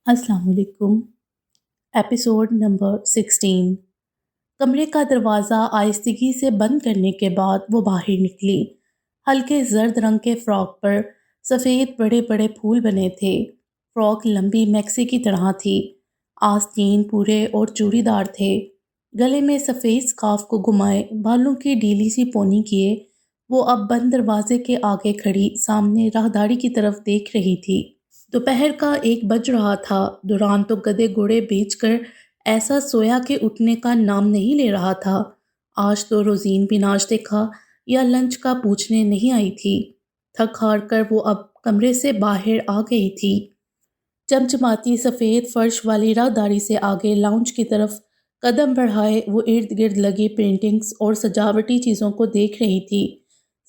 السلام علیکم۔ Episode number 16۔ کمرے کا دروازہ آہستگی سے بند کرنے کے بعد وہ باہر نکلی۔ ہلکے زرد رنگ کے فراک پر سفید بڑے بڑے پھول بنے تھے۔ فراک لمبی میکسی کی طرح تھی، آستین پورے اور چوڑی دار تھے۔ گلے میں سفید سکارف کو گھمائے بالوں کی ڈھیلی سی پونی کیے وہ اب بند دروازے کے آگے کھڑی سامنے راہداری کی طرف دیکھ رہی تھی۔ دوپہر کا 1 بج رہا تھا۔ دوران تو گدھے گھوڑے بیچ کر ایسا سویا کہ اٹھنے کا نام نہیں لے رہا تھا۔ آج تو روزین بھی ناشتے کا یا لنچ کا پوچھنے نہیں آئی تھی۔ تھک ہار کر وہ اب کمرے سے باہر آ گئی تھی۔ چمچماتی سفید فرش والی راہداری سے آگے لاؤنج کی طرف قدم بڑھائے وہ ارد گرد لگی پینٹنگز اور سجاوٹی چیزوں کو دیکھ رہی تھی۔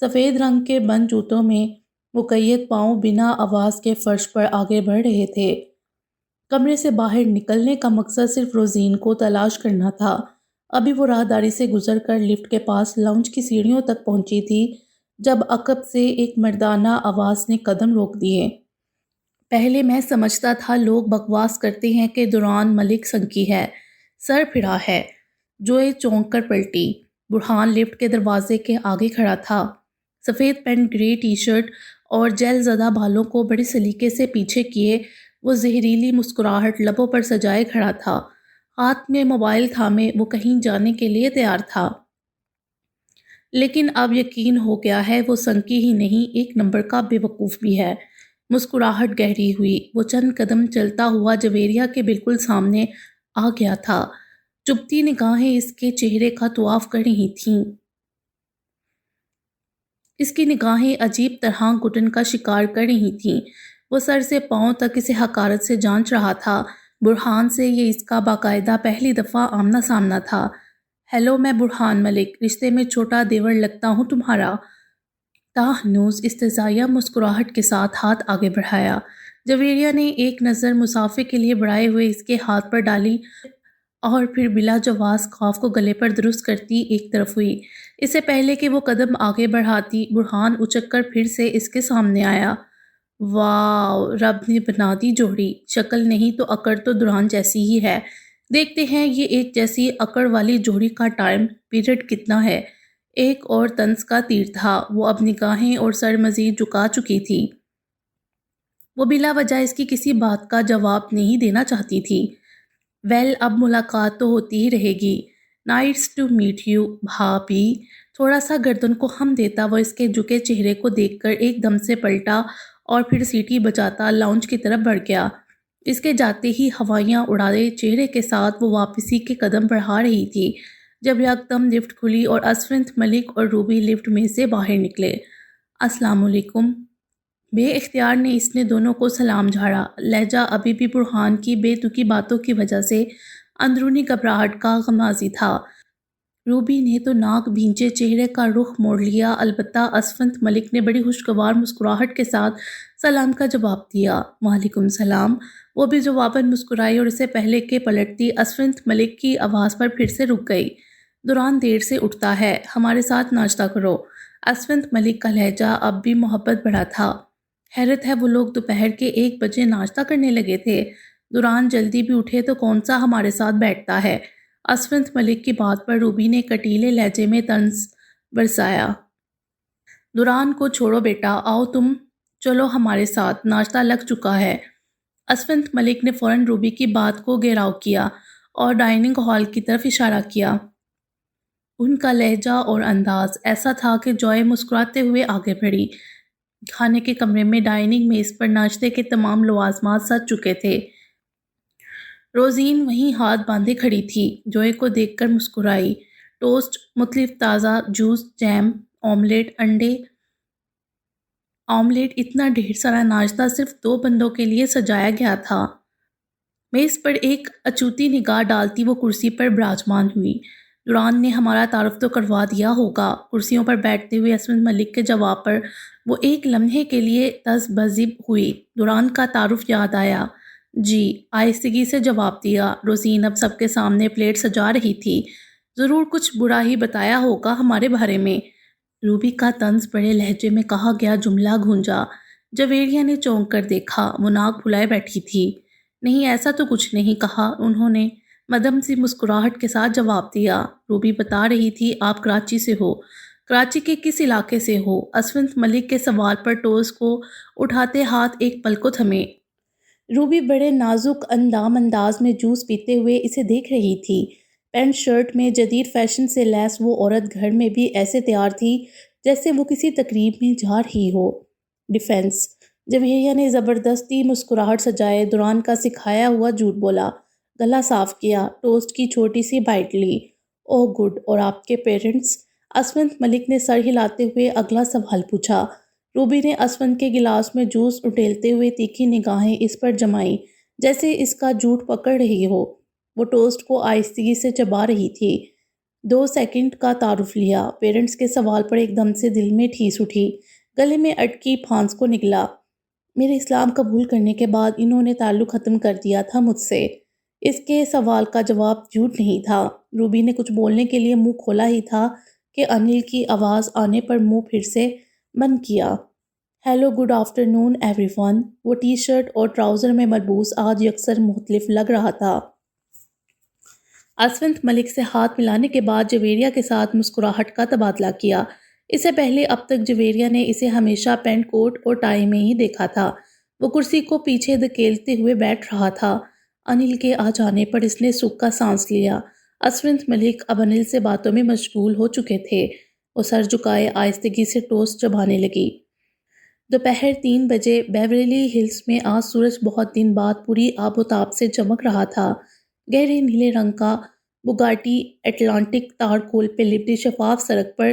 سفید رنگ کے بند جوتوں میں مقید پاؤں بنا آواز کے فرش پر آگے بڑھ رہے تھے۔ کمرے سے باہر نکلنے کا مقصد صرف روزین کو تلاش کرنا تھا۔ ابھی وہ راہداری سے گزر کر لفٹ کے پاس لاؤنج کی سیڑھیوں تک پہنچی تھی جب عقب سے ایک مردانہ آواز نے قدم روک دیے۔ پہلے میں سمجھتا تھا لوگ بکواس کرتے ہیں کہ دوران ملک سنکی ہے، سر پھرا ہے۔ جوئے چونک کر پلٹی۔ برہان لفٹ کے دروازے کے آگے کھڑا تھا، سفید پینٹ، گرے ٹی شرٹ اور جیل زدہ بالوں کو بڑے سلیقے سے پیچھے کیے وہ زہریلی مسکراہٹ لبوں پر سجائے کھڑا تھا۔ ہاتھ میں موبائل تھامے وہ کہیں جانے کے لیے تیار تھا۔ لیکن اب یقین ہو گیا ہے وہ سنکی ہی نہیں، ایک نمبر کا بے وقوف بھی ہے۔ مسکراہٹ گہری ہوئی، وہ چند قدم چلتا ہوا جویریہ کے بالکل سامنے آ گیا تھا۔ چبھتی نگاہیں اس کے چہرے کا طواف کر رہی تھیں۔ اس کی نگاہیں عجیب طرح گھٹن کا شکار کر رہی تھیں۔ وہ سر سے پاؤں تک اسے حقارت سے جانچ رہا تھا۔ برہان سے یہ اس کا باقاعدہ پہلی دفعہ آمنا سامنا تھا۔ ہیلو، میں برہان ملک، رشتے میں چھوٹا دیور لگتا ہوں تمہارا۔ تاہنوز استہزائیہ مسکراہٹ کے ساتھ ہاتھ آگے بڑھایا۔ جویریہ نے ایک نظر مسافے کے لیے بڑھائے ہوئے اس کے ہاتھ پر ڈالی اور پھر بلا جواز سکارف کو گلے پر درست کرتی ایک طرف ہوئی۔ اس سے پہلے کہ وہ قدم آگے بڑھاتی، برہان اچک کر پھر سے اس کے سامنے آیا۔ واو، رب نے بنا دی جوڑی، شکل نہیں تو اکڑ تو دوران جیسی ہی ہے۔ دیکھتے ہیں یہ ایک جیسی اکڑ والی جوڑی کا ٹائم پیریڈ کتنا ہے۔ ایک اور طنز کا تیر تھا، وہ اب نگاہیں اور سر مزید جھکا چکی تھی۔ وہ بلا وجہ اس کی کسی بات کا جواب نہیں دینا چاہتی تھی۔ ویل، اب ملاقات تو ہوتی ہی رہے گی۔ نائس ٹو میٹ یو بھابی۔ تھوڑا سا گردن کو خم دیتا وہ اس کے جھکے چہرے کو دیکھ کر ایک دم سے پلٹا اور پھر سیٹی بجاتا لاؤنج کی طرف بڑھ گیا۔ اس کے جاتے ہی ہوائیاں اڑائے چہرے کے ساتھ وہ واپسی کے قدم بڑھا رہی تھی جب یکدم لفٹ کھلی اور اسونتھ ملک اور روبی لفٹ میں سے باہر نکلے۔ السلام علیکم۔ بے اختیار نے اس نے دونوں کو سلام جھاڑا۔ لہجہ ابھی بھی برہان کی بے تکی باتوں کی وجہ سے اندرونی گھبراہٹ کا غمازی تھا۔ روبی نے تو ناک بھینچے چہرے کا رخ موڑ لیا، البتہ اسونتھ ملک نے بڑی خوشگوار مسکراہٹ کے ساتھ سلام کا جواب دیا۔ وعلیکم السلام۔ وہ بھی جواباً مسکرائی اور اس سے پہلے کہ پلٹتی اسونتھ ملک کی آواز پر پھر سے رک گئی۔ دوران دیر سے اٹھتا ہے، ہمارے ساتھ ناشتہ کرو۔ اسونتھ ملک کا لہجہ اب بھی محبت بھرا تھا۔ حیرت ہے وہ لوگ دوپہر کے 1 بجے ناشتہ کرنے لگے تھے۔ دوران جلدی بھی اٹھے تو کون سا ہمارے ساتھ بیٹھتا ہے۔ اسونتھ ملک کی بات پر روبی نے کٹیلے لہجے میں طنز برسایا۔ دوران کو چھوڑو بیٹا، آؤ تم چلو ہمارے ساتھ، ناشتہ لگ چکا ہے۔ اسونتھ ملک نے فوراً روبی کی بات کو گھیراؤ کیا اور ڈائننگ ہال کی طرف اشارہ کیا۔ ان کا لہجہ اور انداز ایسا تھا کہ جوئے مسکراتے ہوئے آگے بڑھی۔ کھانے کے کمرے میں ڈائننگ میز پر ناشتے کے تمام لوازمات سج چکے تھے۔ روزین وہیں ہاتھ باندھے کھڑی تھی، جوئے کو دیکھ کر مسکرائی۔ ٹوسٹ، مختلف تازہ جوس، جیم، آملیٹ، انڈے آملیٹ، اتنا ڈھیر سارا ناشتہ صرف 2 بندوں کے لیے سجایا گیا تھا۔ میز پر ایک اچوتی نگاہ ڈالتی وہ کرسی پر براجمان ہوئی۔ دوران نے ہمارا تعارف تو کروا دیا ہوگا۔ کرسیوں پر بیٹھتے ہوئے اسونتھ ملک کے جواب پر وہ ایک لمحے کے لیے تذبذب ہوئی۔ دوران کا تعارف یاد آیا۔ جی، آہستگی سے جواب دیا۔ روزین اب سب کے سامنے پلیٹ سجا رہی تھی۔ ضرور کچھ برا ہی بتایا ہوگا ہمارے بارے میں۔ روبی کا طنز بڑے لہجے میں کہا گیا جملہ گونجا۔ جویریہ نے چونک کر دیکھا، وہ ناک پھلائے بیٹھی تھی۔ نہیں ایسا تو کچھ نہیں کہا انہوں نے مدم سی مسکراہٹ کے ساتھ جواب دیا۔ روبی بتا رہی تھی آپ کراچی سے ہو۔ کراچی کے کس علاقے سے ہو؟ اسونت ملک کے سوال پر ٹوس کو اٹھاتے ہاتھ ایک پل کو تھمے۔ روبی بڑے نازک انداز میں جوس پیتے ہوئے اسے دیکھ رہی تھی۔ پینٹ شرٹ میں جدید فیشن سے لیس وہ عورت گھر میں بھی ایسے تیار تھی جیسے وہ کسی تقریب میں جا رہی ہو۔ ڈیفینس جوہریہ نے زبردستی مسکراہٹ سجائے دوران کا سکھایا ہوا جھوٹ بولا، گلا صاف کیا، ٹوسٹ کی چھوٹی سی بائٹ لی۔ اوہ گڈ، اور آپ کے پیرنٹس؟ اسونت ملک نے سر ہلاتے ہوئے اگلا سوال پوچھا۔ روبی نے اسونت کے گلاس میں جوس اٹیلتے ہوئے تیکھی نگاہیں اس پر جمائیں جیسے اس کا جھوٹ پکڑ رہی ہو۔ وہ ٹوسٹ کو آہستگی سے چبا رہی تھی۔ 2 سیکنڈ کا تعارف لیا۔ پیرنٹس کے سوال پر ایک دم سے دل میں ٹھیس اٹھی، گلے میں اٹکی پھانس کو نگلا۔ میرے اسلام قبول کرنے کے بعد انہوں نے تعلق ختم کر دیا تھا مجھ سے۔ اس کے سوال کا جواب جھوٹ نہیں تھا۔ روبی نے کچھ بولنے کے لیے منہ کھولا ہی تھا کہ انل کی آواز آنے پر منہ پھر سے بند کیا۔ ہیلو گڈ آفٹر نون ایوری ون۔ وہ ٹی شرٹ اور ٹراؤزر میں ملبوس آج یکسر مختلف لگ رہا تھا۔ اسونت ملک سے ہاتھ ملانے کے بعد جویریہ کے ساتھ مسکراہٹ کا تبادلہ کیا۔ اس سے پہلے اب تک جویریہ نے اسے ہمیشہ پینٹ کوٹ اور ٹائی میں ہی دیکھا تھا۔ وہ کرسی کو پیچھے دھکیلتے ہوئے بیٹھ رہا تھا۔ انل کے آ جانے پر اس نے سکھ کا سانس لیا۔ اسونت ملک اب انل سے باتوں میں مشغول ہو چکے تھے۔ وہ سر جھکائے آہستگی سے ٹوسٹ چبانے لگی۔ دوپہر 3 بجے بیورلی ہلز میں آج سورج بہت دن بعد پوری آب و تاب سے چمک رہا تھا۔ گہرے نیلے رنگ کا بگاٹی اٹلانٹک تارکول پہ لپٹی شفاف سڑک پر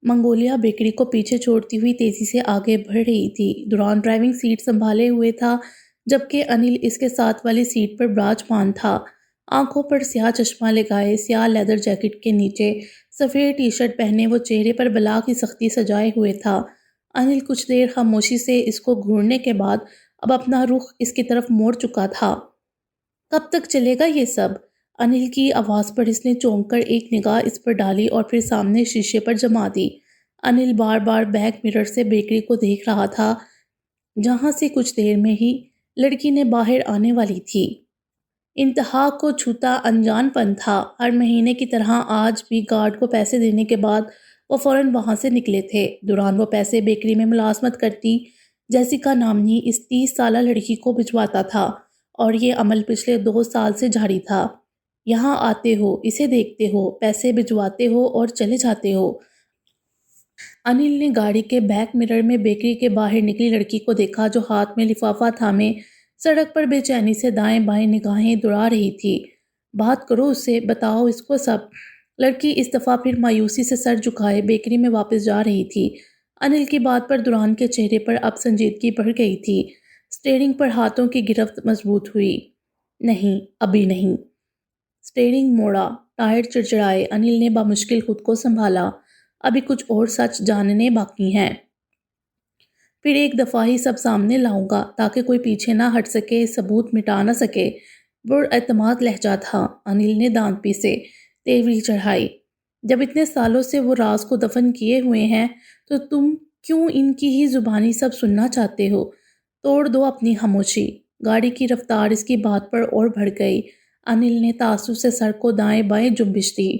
منگولیا بیکری کو پیچھے چھوڑتی ہوئی تیزی سے آگے بڑھ رہی تھی۔ دوران ڈرائیونگ سیٹ سنبھالے ہوئے تھا جبکہ انل اس کے ساتھ والی سیٹ پر براجمان تھا۔ آنکھوں پر سیاہ چشمہ لگائے، سیاہ لیدر جیکٹ کے نیچے سفید ٹی شرٹ پہنے وہ چہرے پر بلا کی سختی سجائے ہوئے تھا۔ انل کچھ دیر خاموشی سے اس کو گھورنے کے بعد اب اپنا رخ اس کی طرف موڑ چکا تھا۔ کب تک چلے گا یہ سب؟ انل کی آواز پر اس نے چونک کر ایک نگاہ اس پر ڈالی اور پھر سامنے شیشے پر جما دی۔ انل بار بار بیک مرر سے بیکری کو دیکھ رہا تھا جہاں سے کچھ دیر میں ہی لڑکی نے باہر آنے والی تھی۔ انتہا کو چھوتا انجان پن تھا۔ ہر مہینے کی طرح آج بھی گارڈ کو پیسے دینے کے بعد وہ فوراً وہاں سے نکلے تھے۔ دوران وہ پیسے بیکری میں ملازمت کرتی جیسیکا نامنی اس 30 سالہ لڑکی کو بھجواتا تھا اور یہ عمل پچھلے 2 سال سے جاری تھا۔ یہاں آتے ہو، اسے دیکھتے ہو، پیسے بھجواتے ہو اور چلے جاتے ہو۔ انل نے گاڑی کے بیک مرر میں بیکری کے باہر نکلی لڑکی کو دیکھا جو ہاتھ میں لفافہ تھامے سڑک پر بے چینی سے دائیں بائیں نگاہیں دوڑا رہی تھی۔ بات کرو اس سے، بتاؤ اس کو سب۔ لڑکی اس دفعہ پھر مایوسی سے سر جھکائے بیکری میں واپس جا رہی تھی۔ انل کی بات پر دوران کے چہرے پر اب سنجیدگی بڑھ گئی تھی۔ سٹیئرنگ پر ہاتھوں کی گرفت مضبوط ہوئی۔ نہیں، ابھی نہیں۔ سٹیئرنگ موڑا، ٹائر چڑچڑائے۔ انل نے بامشکل خود کو سنبھالا۔ ابھی کچھ اور سچ جاننے باقی ہیں۔ پھر ایک دفعہ ہی سب سامنے لاؤں گا تاکہ کوئی پیچھے نہ ہٹ سکے، ثبوت مٹا نہ سکے۔ پراعتماد لہجہ تھا۔ انل نے دانت پیسے، تیوری چڑھائی۔ جب اتنے سالوں سے وہ راز کو دفن کیے ہوئے ہیں تو تم کیوں ان کی ہی زبانی سب سننا چاہتے ہو؟ توڑ دو اپنی خاموشی۔ گاڑی کی رفتار اس کی بات پر اور بڑھ گئی۔ انل نے تعصب سے سر کو دائیں بائیں جنبش دی۔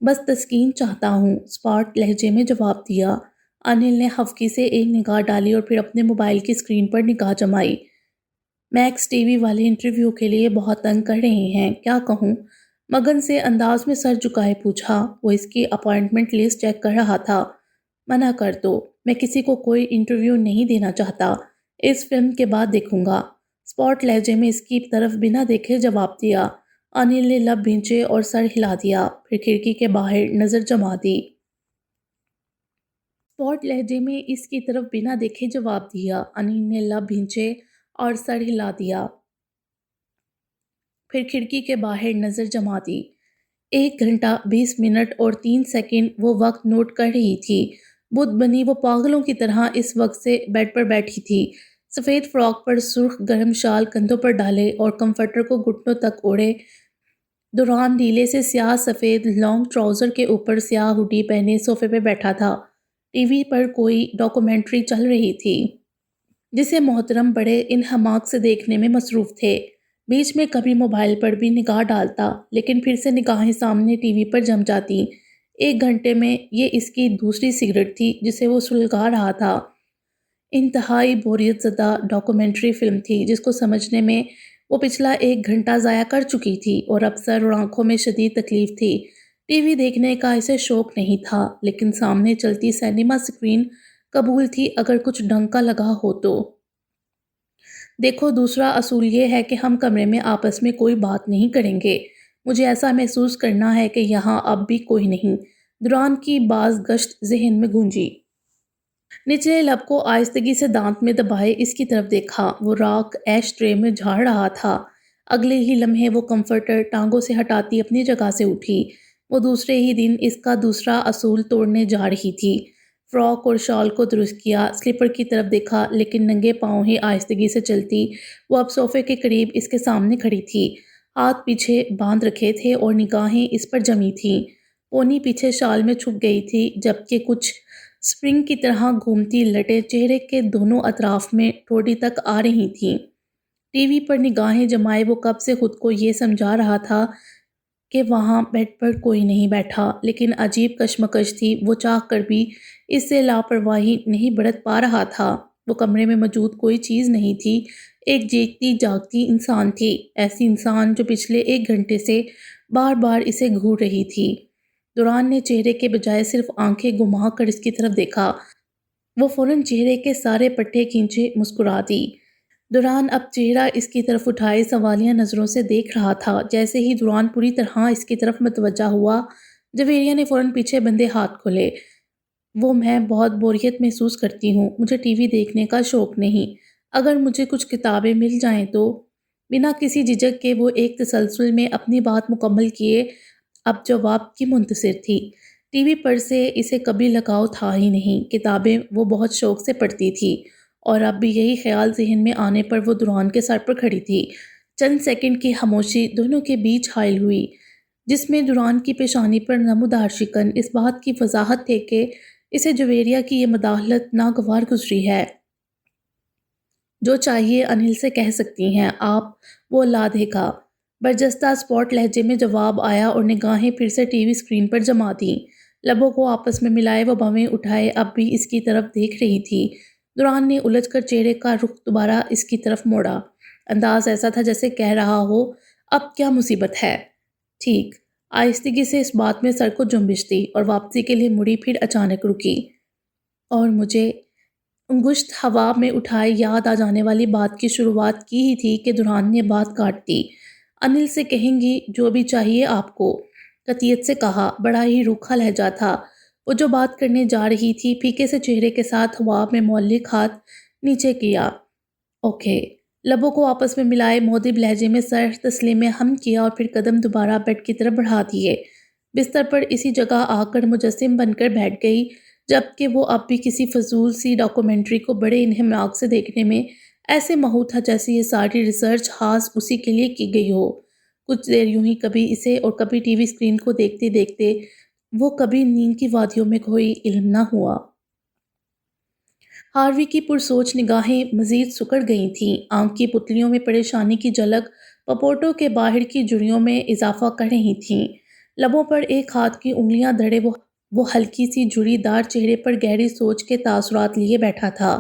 بس تسکین چاہتا ہوں، اسپاٹ لہجے میں جواب دیا۔ انل نے خفگی سے ایک نگاہ ڈالی اور پھر اپنے موبائل کی اسکرین پر نگاہ جمائی۔ میکس ٹی وی والے انٹرویو کے لیے بہت تنگ کر رہے ہیں، کیا کہوں؟ مگن سے انداز میں سر جھکائے پوچھا۔ وہ اس کی اپائنٹمنٹ لسٹ چیک کر رہا تھا۔ منع کر دو، میں کسی کو کوئی انٹرویو نہیں دینا چاہتا۔ اس فلم کے بعد دیکھوں گا۔ اسپاٹ لہجے میں اس کی طرف بنا دیکھے جواب دیا۔ انل نے لب بھینچے اور سر ہلا دیا، پھر کھڑکی کے باہر نظر جما دی۔ اسپاٹ لہجے میں اس کی طرف بنا دیکھے جواب دیا۔ انل نے لب بھینچے اور سر ہلا دیا، پھر کھڑکی کے باہر نظر جما دی۔ 1 گھنٹہ 20 منٹ اور 3 سیکنڈ وہ وقت نوٹ کر رہی تھی۔ بت بنی وہ پاگلوں کی طرح اس وقت سے بیڈ پر بیٹھی تھی، سفید فراک پر سرخ گرم شال کندھوں پر ڈالے اور کمفرٹر کو گھٹنوں تک اوڑھے دوران نیلے سے سیاہ سفید لانگ ٹراؤزر کے اوپر سیاہ ہوڈی پہنے صوفے پہ بیٹھا تھا۔ ٹی وی پر کوئی ڈاکومنٹری چل رہی تھی۔ جسے محترم بڑے انہماک سے دیکھنے میں مصروف تھے۔ بیچ میں کبھی موبائل پر بھی نگاہ ڈالتا، لیکن پھر سے نگاہیں سامنے ٹی وی پر جم جاتی۔ 1 گھنٹے میں یہ اس کی دوسری سگریٹ تھی جسے وہ سلگا رہا تھا۔ انتہائی بوریت زدہ ڈاکومنٹری فلم تھی جس کو سمجھنے میں وہ پچھلا 1 گھنٹہ ضائع کر چکی تھی، اور اب سر اور آنکھوں میں شدید تکلیف تھی۔ ٹی وی دیکھنے کا اسے شوق نہیں تھا، لیکن سامنے چلتی سینما سکرین قبول تھی اگر کچھ ڈنگ کا لگا ہو تو۔ دیکھو، دوسرا اصول یہ ہے کہ ہم کمرے میں آپس میں کوئی بات نہیں کریں گے۔ مجھے ایسا محسوس کرنا ہے کہ یہاں اب بھی کوئی نہیں۔ دوران کی باز گشت ذہن میں گونجی۔ نچلے لب کو آہستگی سے دانت میں دبائے اس کی طرف دیکھا۔ وہ راکھ ایش ٹرے میں جھاڑ رہا تھا۔ اگلے ہی لمحے وہ کمفرٹر ٹانگوں سے ہٹاتی اپنی جگہ سے اٹھی۔ وہ دوسرے ہی دن اس کا دوسرا اصول توڑنے جا رہی تھی۔ فراک اور شال کو درست کیا، سلیپر کی طرف دیکھا، لیکن ننگے پاؤں ہی آہستگی سے چلتی وہ اب صوفے کے قریب اس کے سامنے کھڑی تھی۔ ہاتھ پیچھے باندھ رکھے تھے اور نگاہیں اس پر جمی تھیں۔ پونی پیچھے شال میں چھپ گئی تھی، جبکہ کچھ سپرنگ کی طرح گھومتی لٹیں چہرے کے دونوں اطراف میں ٹھوڑی تک آ رہی تھیں۔ ٹی وی پر نگاہیں جمائے وہ کب سے خود کو یہ سمجھا رہا تھا کہ وہاں بیڈ پر کوئی نہیں بیٹھا، لیکن عجیب کشمکش تھی، وہ چاہ کر بھی اس سے لاپرواہی نہیں برت پا رہا تھا۔ وہ کمرے میں موجود کوئی چیز نہیں تھی، ایک جیتی جاگتی انسان تھی، ایسی انسان جو پچھلے 1 گھنٹے سے بار بار اسے گھور رہی تھی۔ دوران نے چہرے کے بجائے صرف آنکھیں گھما کر اس کی طرف دیکھا۔ وہ فوراً چہرے کے سارے پٹھے کھینچے مسکرا دی۔ دوران اب چہرہ اس کی طرف اٹھائے سوالیہ نظروں سے دیکھ رہا تھا۔ جیسے ہی دوران پوری طرح اس کی طرف متوجہ ہوا، جویریہ نے فوراً پیچھے بندے ہاتھ کھولے۔ میں بہت بوریت محسوس کرتی ہوں، مجھے ٹی وی دیکھنے کا شوق نہیں۔ اگر مجھے کچھ کتابیں مل جائیں تو۔ بنا کسی جھجک کے وہ ایک تسلسل میں اپنی بات مکمل کیے اب جواب کی منتظر تھی۔ ٹی وی پر سے اسے کبھی لگاؤ تھا ہی نہیں، کتابیں وہ بہت شوق سے پڑھتی تھی، اور اب بھی یہی خیال ذہن میں آنے پر وہ دوران کے سر پر کھڑی تھی۔ چند سیکنڈ کی خاموشی دونوں کے بیچ حائل ہوئی، جس میں دوران کی پیشانی پر نمودار شکن اس بات کی وضاحت تھے کہ اسے جویریہ کی یہ مداخلت ناگوار گزری ہے۔ جو چاہیے انل سے کہہ سکتی ہیں آپ، وہ لا دے گا۔ برجستہ اسپاٹ لہجے میں جواب آیا، اور نگاہیں پھر سے ٹی وی اسکرین پر جما دیں۔ لبوں کو آپس میں ملائے وہ بھویں اٹھائے اب بھی اس کی طرف دیکھ رہی تھی۔ دوران نے الجھ کر چہرے کا رخ دوبارہ اس کی طرف موڑا۔ انداز ایسا تھا جیسے کہہ رہا ہو، اب کیا مصیبت ہے؟ ٹھیک۔ آہستگی سے اس بات میں سر کو جنبش دی اور واپسی کے لیے مڑی، پھر اچانک رکی۔ اور مجھے انگشت ہوا میں اٹھائے یاد آ جانے والی بات کی شروعات کی ہی تھی کہ دوران نے بات کاٹ دی۔ انل سے کہیں گی جو بھی چاہیے آپ کو، قطعیت سے کہا۔ بڑا ہی روکھا لہجہ تھا۔ وہ جو بات کرنے جا رہی تھی، پھیکے سے چہرے کے ساتھ ہوا میں معلق ہاتھ نیچے کیا۔ اوکے۔ لبوں کو آپس میں ملائے مودب لہجے میں سر تسلیم ہم کیا، اور پھر قدم دوبارہ بیڈ کی طرف بڑھا دیے۔ بستر پر اسی جگہ آ کر مجسم بن کر بیٹھ گئی، جبکہ وہ اب بھی کسی فضول سی ڈاکومنٹری کو بڑے انہماک سے دیکھنے میں ایسے محو تھا جیسے یہ ساری ریسرچ خاص اسی کے لیے کی گئی ہو۔ کچھ دیر یوں ہی کبھی اسے اور کبھی ٹی وی اسکرین کو دیکھتے دیکھتے وہ کبھی نیند کی وادیوں میں کھوئی علم نہ ہوا۔ ہاروی کی پرسوچ نگاہیں مزید سکڑ گئی تھیں۔ آنکھ کی پتلیوں میں پریشانی کی جھلک پپوٹوں کے باہر کی جڑیوں میں اضافہ کر رہی تھیں۔ لبوں پر ایک ہاتھ کی انگلیاں دھرے وہ ہلکی سی جھری دار چہرے پر گہری سوچ کے تاثرات لیے بیٹھا تھا۔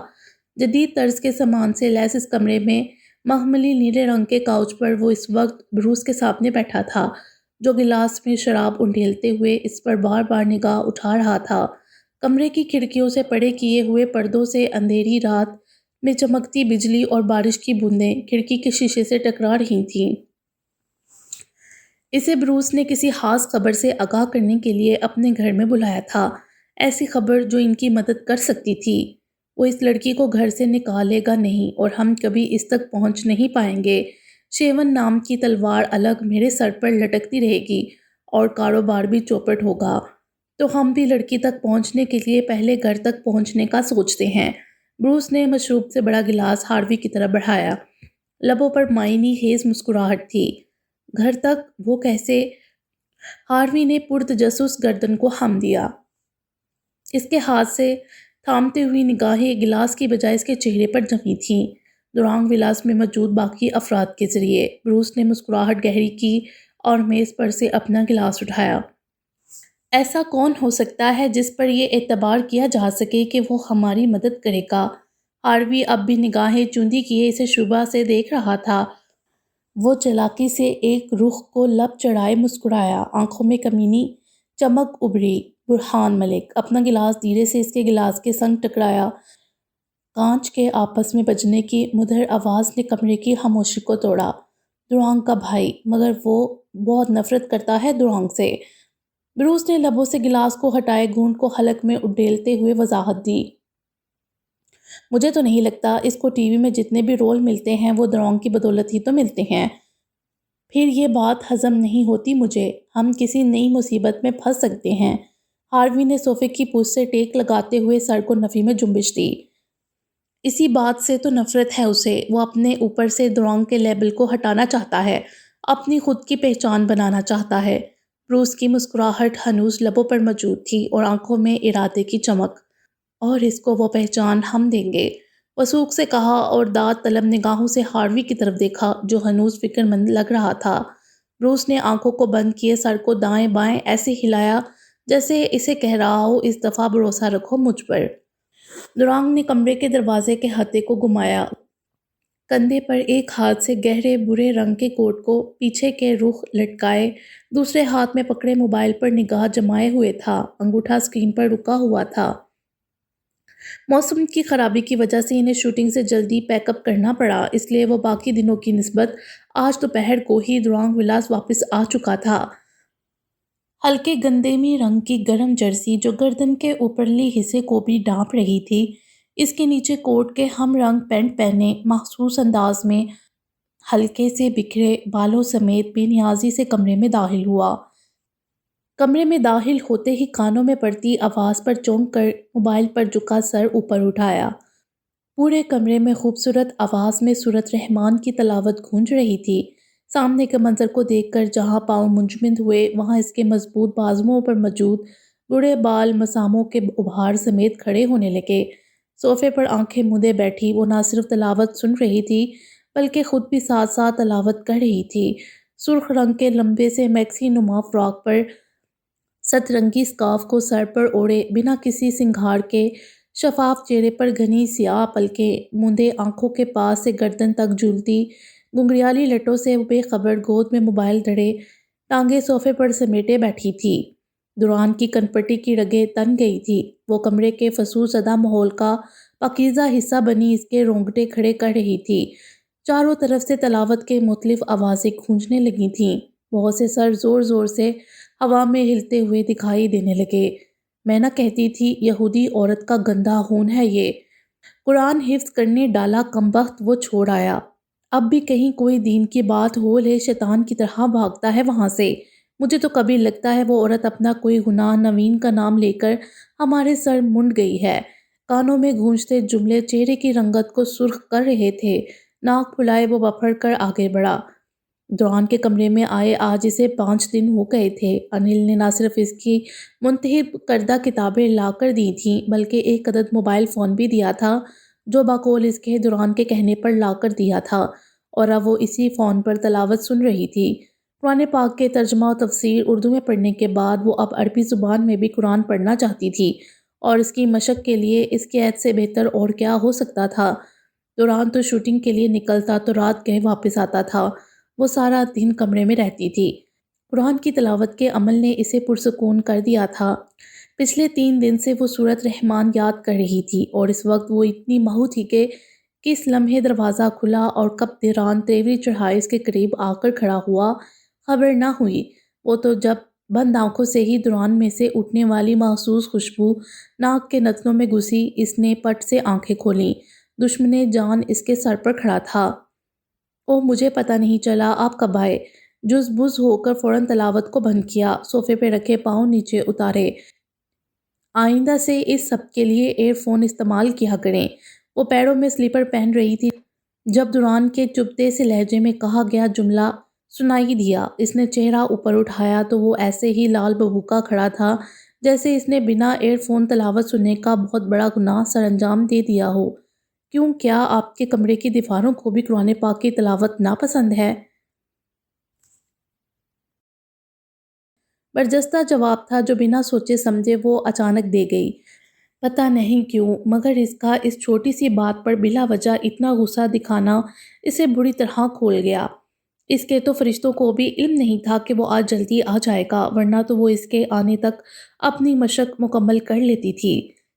جدید طرز کے سامان سے لیس اس کمرے میں مخملی نیلے رنگ کے کاؤچ پر وہ اس وقت بروس کے سامنے بیٹھا تھا، جو گلاس میں شراب انڈیلتے ہوئے اس پر بار بار نگاہ اٹھا رہا تھا۔ کمرے کی کھڑکیوں سے پڑے کیے ہوئے پردوں سے اندھیری رات میں چمکتی بجلی اور بارش کی بوندیں کھڑکی کے شیشے سے ٹکرا رہی تھیں۔ اسے بروس نے کسی خاص خبر سے آگاہ کرنے کے لیے اپنے گھر میں بلایا تھا، ایسی خبر جو ان کی مدد کر سکتی تھی۔ وہ اس لڑکی کو گھر سے نکالے گا نہیں، اور ہم کبھی اس تک پہنچ نہیں پائیں گے۔ شیون نام کی تلوار الگ میرے سر پر لٹکتی رہے گی، اور کاروبار بھی چوپٹ ہوگا۔ تو ہم بھی لڑکی تک پہنچنے کے لیے پہلے گھر تک پہنچنے کا سوچتے ہیں۔ بروس نے مشروب سے بڑا گلاس ہاروی کی طرف بڑھایا۔ لبوں پر معنی خیز مسکراہٹ تھی۔ گھر تک وہ کیسے؟ ہاروی نے پرتجسس گردن کو خم دیا۔ اس کے ہاتھ سے تھامتے ہوئی نگاہیں گلاس کی بجائے اس کے چہرے پر جمی تھیں۔ دورانگ ولاس میں موجود باقی افراد کے ذریعے بروس نے مسکراہٹ گہری کی اور میز پر سے اپنا گلاس اٹھایا۔ ایسا کون ہو سکتا ہے جس پر یہ اعتبار کیا جا سکے کہ وہ ہماری مدد کرے گا؟ ہاروی اب بھی نگاہیں چوندی کیے اسے شبہ سے دیکھ رہا تھا۔ وہ چالاکی سے ایک رخ کو لب چڑھائے مسکرایا، آنکھوں میں کمینی چمک ابھری۔ برہان ملک۔ اپنا گلاس دھیرے سے اس کے گلاس کے سنگ ٹکرایا۔ کانچ کے آپس میں بجنے کی مدھر آواز نے کمرے کی خاموشی کو توڑا۔ دورانگ کا بھائی، مگر وہ بہت نفرت کرتا ہے دورانگ سے۔ بروس نے لبوں سے گلاس کو ہٹائے گھونٹ کو حلق میں اڈیلتے ہوئے وضاحت دی۔ مجھے تو نہیں لگتا، اس کو ٹی وی میں جتنے بھی رول ملتے ہیں وہ دورانگ کی بدولت ہی تو ملتے ہیں۔ پھر یہ بات ہضم نہیں ہوتی مجھے، ہم کسی نئی مصیبت میں پھنس سکتے ہیں۔ ہاروی نے صوفے کی پشت سے ٹیک لگاتے ہوئے سر کو نفی میں جنبش دی۔ اسی بات سے تو نفرت ہے اسے، وہ اپنے اوپر سے دورانگ کے لیبل کو ہٹانا چاہتا ہے، اپنی خود کی پہچان بنانا چاہتا ہے۔ بروس کی مسکراہٹ ہنوز لبوں پر موجود تھی اور آنکھوں میں ارادے کی چمک۔ اور اس کو وہ پہچان ہم دیں گے، وثوق سے کہا اور داد طلب نگاہوں سے ہاروی کی طرف دیکھا جو ہنوز فکر مند لگ رہا تھا۔ بروس نے آنکھوں کو بند کیے سر کو دائیں بائیں ایسے ہلایا جیسے اسے کہہ رہا ہو اس دفعہ بھروسہ رکھو مجھ پر۔ دورانگ نے کمرے کے دروازے کے ہتھے کو گھمایا، کندھے پر ایک ہاتھ سے گہرے برے رنگ کے کوٹ کو پیچھے کے رخ لٹکائے دوسرے ہاتھ میں پکڑے موبائل پر نگاہ جمائے ہوئے تھا۔ انگوٹھا اسکرین پر رکا ہوا تھا۔ موسم کی خرابی کی وجہ سے انہیں شوٹنگ سے جلدی پیک اپ کرنا پڑا، اس لیے وہ باقی دنوں کی نسبت آج دوپہر کو ہی دورانگ ولاس واپس آ چکا تھا۔ ہلکے گندمی رنگ کی گرم جرسی جو گردن کے اوپرلی حصے کو بھی ڈھانپ رہی تھی، اس کے نیچے کوٹ کے ہم رنگ پینٹ پہنے مخصوص انداز میں ہلکے سے بکھرے بالوں سمیت بے نیازی سے کمرے میں داخل ہوا۔ کمرے میں داخل ہوتے ہی کانوں میں پڑتی آواز پر چونک کر موبائل پر جھکا سر اوپر اٹھایا۔ پورے کمرے میں خوبصورت آواز میں سورت رحمان کی تلاوت گونج رہی تھی۔ سامنے کے منظر کو دیکھ کر جہاں پاؤں منجمد ہوئے وہاں اس کے مضبوط بازوؤں پر موجود بڑے بال مساموں کے ابھار سمیت کھڑے ہونے لگے۔ صوفے پر آنکھیں مودے بیٹھی وہ نہ صرف تلاوت سن رہی تھی بلکہ خود بھی ساتھ ساتھ تلاوت کر رہی تھی۔ سرخ رنگ کے لمبے سے میکسی نما فراک پر سترنگی اسکارف کو سر پر اوڑھے بنا کسی سنگھار کے شفاف چہرے پر گھنی سیاہ پلکیں مونڈے آنکھوں کے پاس سے گردن تک جھولتی گھنگریالی لٹوں سے بے خبر گود میں موبائل دھرے ٹانگیں صوفے پر سمیٹے بیٹھی تھی۔ دوران کی کنپٹی کی رگیں تن گئی تھی، وہ کمرے کے فسون زدہ ماحول کا پاکیزہ حصہ بنی اس کے رونگٹے کھڑے کر رہی تھی۔ چاروں طرف سے تلاوت کے مختلف آوازیں گونجنے لگی تھیں، بہت سے سر زور زور سے ہوا میں ہلتے ہوئے دکھائی دینے لگے۔ میں نہ کہتی تھی یہودی عورت کا گندا خون ہے یہ، قرآن حفظ کرنے ڈالا کمبخت وہ چھوڑ آیا، اب بھی کہیں کوئی دین کی بات ہو لے شیطان کی طرح بھاگتا ہے وہاں سے۔ مجھے تو کبھی لگتا ہے وہ عورت اپنا کوئی گناہ نوین کا نام لے کر ہمارے سر منڈ گئی ہے۔ کانوں میں گونجتے جملے چہرے کی رنگت کو سرخ کر رہے تھے۔ ناک پھلائے وہ بپھر کر آگے بڑھا۔ دوران کے کمرے میں آئے آج اسے 5 دن ہو گئے تھے۔ انل نے نہ صرف اس کی منتخب کردہ کتابیں لا کر دی تھیں بلکہ ایک عدد موبائل فون بھی دیا تھا جو بقول اس کے دوران کے کہنے پر لا کر دیا تھا، اور اب وہ اسی فون پر تلاوت سن رہی تھی۔ قرآن پاک کے ترجمہ و تفسیر اردو میں پڑھنے کے بعد وہ اب عربی زبان میں بھی قرآن پڑھنا چاہتی تھی، اور اس کی مشق کے لیے اس کے عہد سے بہتر اور کیا ہو سکتا تھا۔ دوران تو شوٹنگ کے لیے نکلتا تو رات گئے واپس آتا تھا، وہ سارا دن کمرے میں رہتی تھی۔ قرآن کی تلاوت کے عمل نے اسے پرسکون کر دیا تھا۔ پچھلے 3 دن سے وہ سورت رحمان یاد کر رہی تھی، اور اس وقت وہ اتنی محو تھی کہ کس لمحے دروازہ کھلا اور کب دیران تیوری چڑھائے اس کے قریب آ کر کھڑا ہوا خبر نہ ہوئی۔ وہ تو جب بند آنکھوں سے ہی دوران میں سے اٹھنے والی محسوس خوشبو ناک کے نتنوں میں گھسی اس نے پٹ سے آنکھیں کھولیں۔ دشمن جان اس کے سر پر کھڑا تھا۔ اوہ مجھے پتہ نہیں چلا آپ کب آئے۔ جز بز ہو کر فوراً تلاوت کو بند کیا، صوفے پہ رکھے پاؤں نیچے اتارے۔ آئندہ سے اس سب کے لیے ایئر فون استعمال کیا کریں۔ وہ پیروں میں سلیپر پہن رہی تھی جب دوران کے چبھتے سے لہجے میں کہا گیا جملہ سنائی دیا۔ اس نے چہرہ اوپر اٹھایا تو وہ ایسے ہی لال بھبوکا کھڑا تھا جیسے اس نے بنا ایئر فون تلاوت سننے کا بہت بڑا گناہ سر انجام دے دیا ہو۔ کیوں، کیا آپ کے کمرے کی دیواروں کو بھی قرآن پاک کی تلاوت ناپسند ہے؟ برجستہ جواب تھا جو بنا سوچے سمجھے وہ اچانک دے گئی۔ پتہ نہیں کیوں، مگر اس کا اس چھوٹی سی بات پر بلا وجہ اتنا غصہ دکھانا اسے بری طرح کھول گیا۔ اس کے تو فرشتوں کو بھی علم نہیں تھا کہ وہ آج جلدی آ جائے گا، ورنہ تو وہ اس کے آنے تک اپنی مشق مکمل کر لیتی تھی۔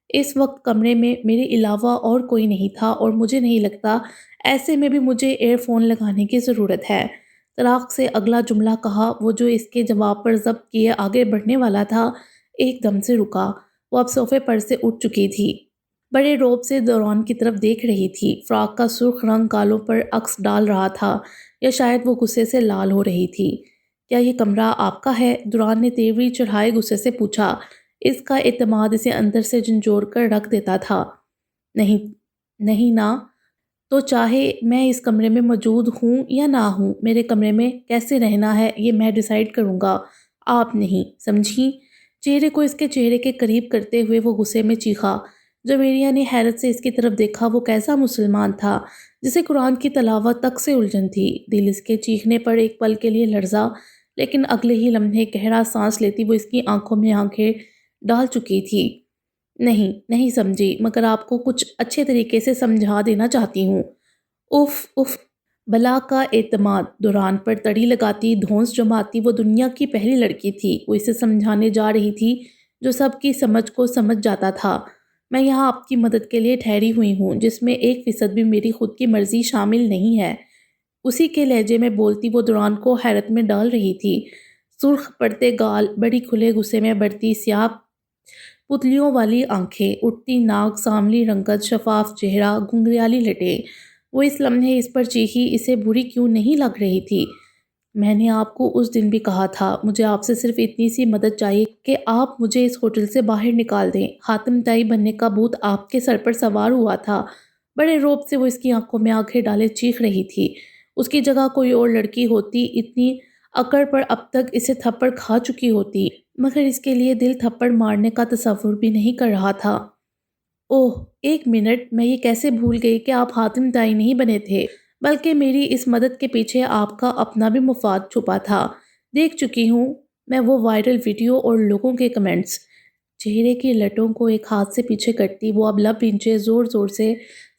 اس وقت کمرے میں میرے علاوہ اور کوئی نہیں تھا اور مجھے نہیں لگتا ایسے میں بھی مجھے ایئر فون لگانے کی ضرورت ہے۔ طلاق سے اگلا جملہ کہا وہ جو اس کے جواب پر ضبط کیے آگے بڑھنے والا تھا ایک دم سے رکا۔ وہ اب صوفے پر سے اٹھ چکی تھی، بڑے رعب سے دوران کی طرف دیکھ رہی تھی۔ فراق کا سرخ رنگ گالوں پر عکس ڈال رہا تھا، یا شاید وہ غصے سے لال ہو رہی تھی۔ کیا یہ کمرہ آپ کا ہے؟ دوران نے تیوری چڑھائے غصے سے پوچھا۔ اس کا اعتماد اسے اندر سے جھنجھوڑ کر رکھ دیتا تھا۔ نہیں نا، تو چاہے میں اس کمرے میں موجود ہوں یا نہ ہوں، میرے کمرے میں کیسے رہنا ہے یہ میں ڈیسائیڈ کروں گا، آپ نہیں، سمجھی؟ چہرے کو اس کے چہرے کے قریب کرتے ہوئے وہ غصے میں چیخا۔ جویریہ نے حیرت سے اس کی طرف دیکھا۔ وہ کیسا مسلمان تھا جسے قرآن کی تلاوت تک سے الجھن تھی؟ دل اس کے چیخنے پر ایک پل کے لیے لرزا، لیکن اگلے ہی لمحے گہرا سانس لیتی وہ اس کی آنکھوں میں آنکھیں ڈال چکی تھی۔ نہیں سمجھی، مگر آپ کو کچھ اچھے طریقے سے سمجھا دینا چاہتی ہوں۔ اف بلا کا اعتماد، دوران پر تڑی لگاتی، دھونس جماتی وہ دنیا کی پہلی لڑکی تھی۔ وہ اسے سمجھانے جا رہی تھی جو سب کی سمجھ کو سمجھ جاتا تھا۔ میں یہاں آپ کی مدد کے لیے ٹھہری ہوئی ہوں، جس میں 1% بھی میری خود کی مرضی شامل نہیں ہے۔ اسی کے لہجے میں بولتی وہ دوران کو حیرت میں ڈال رہی تھی۔ سرخ پڑتے گال، بڑی کھلے غصے میں بڑھتی سیاہ پتلیوں والی آنکھیں، اٹھتی ناک، سانولی رنگت، شفاف چہرہ، گھنگریالی لٹیں۔ وہ اس لمحے اس پر چیخی، اسے بری کیوں نہیں لگ رہی تھی۔ میں نے آپ کو اس دن بھی کہا تھا، مجھے آپ سے صرف اتنی سی مدد چاہیے کہ آپ مجھے اس ہوٹل سے باہر نکال دیں۔ خاتم تائی بننے کا بھوت آپ کے سر پر سوار ہوا تھا۔ بڑے رعب سے وہ اس کی آنکھوں میں آنکھیں ڈالے چیخ رہی تھی۔ اس کی جگہ کوئی اور لڑکی ہوتی اتنی اکڑ پر اب تک اسے تھپڑ کھا چکی ہوتی، مگر اس کے لیے دل تھپڑ مارنے کا تصور بھی نہیں کر رہا تھا۔ اوہ، ایک منٹ، میں یہ کیسے بھول گئی کہ آپ حاتم طائی نہیں بنے تھے، بلکہ میری اس مدد کے پیچھے آپ کا اپنا بھی مفاد چھپا تھا۔ دیکھ چکی ہوں میں وہ وائرل ویڈیو اور لوگوں کے کمنٹس۔ چہرے کی لٹوں کو ایک ہاتھ سے پیچھے کرتی وہ اب لب بھینچے زور زور سے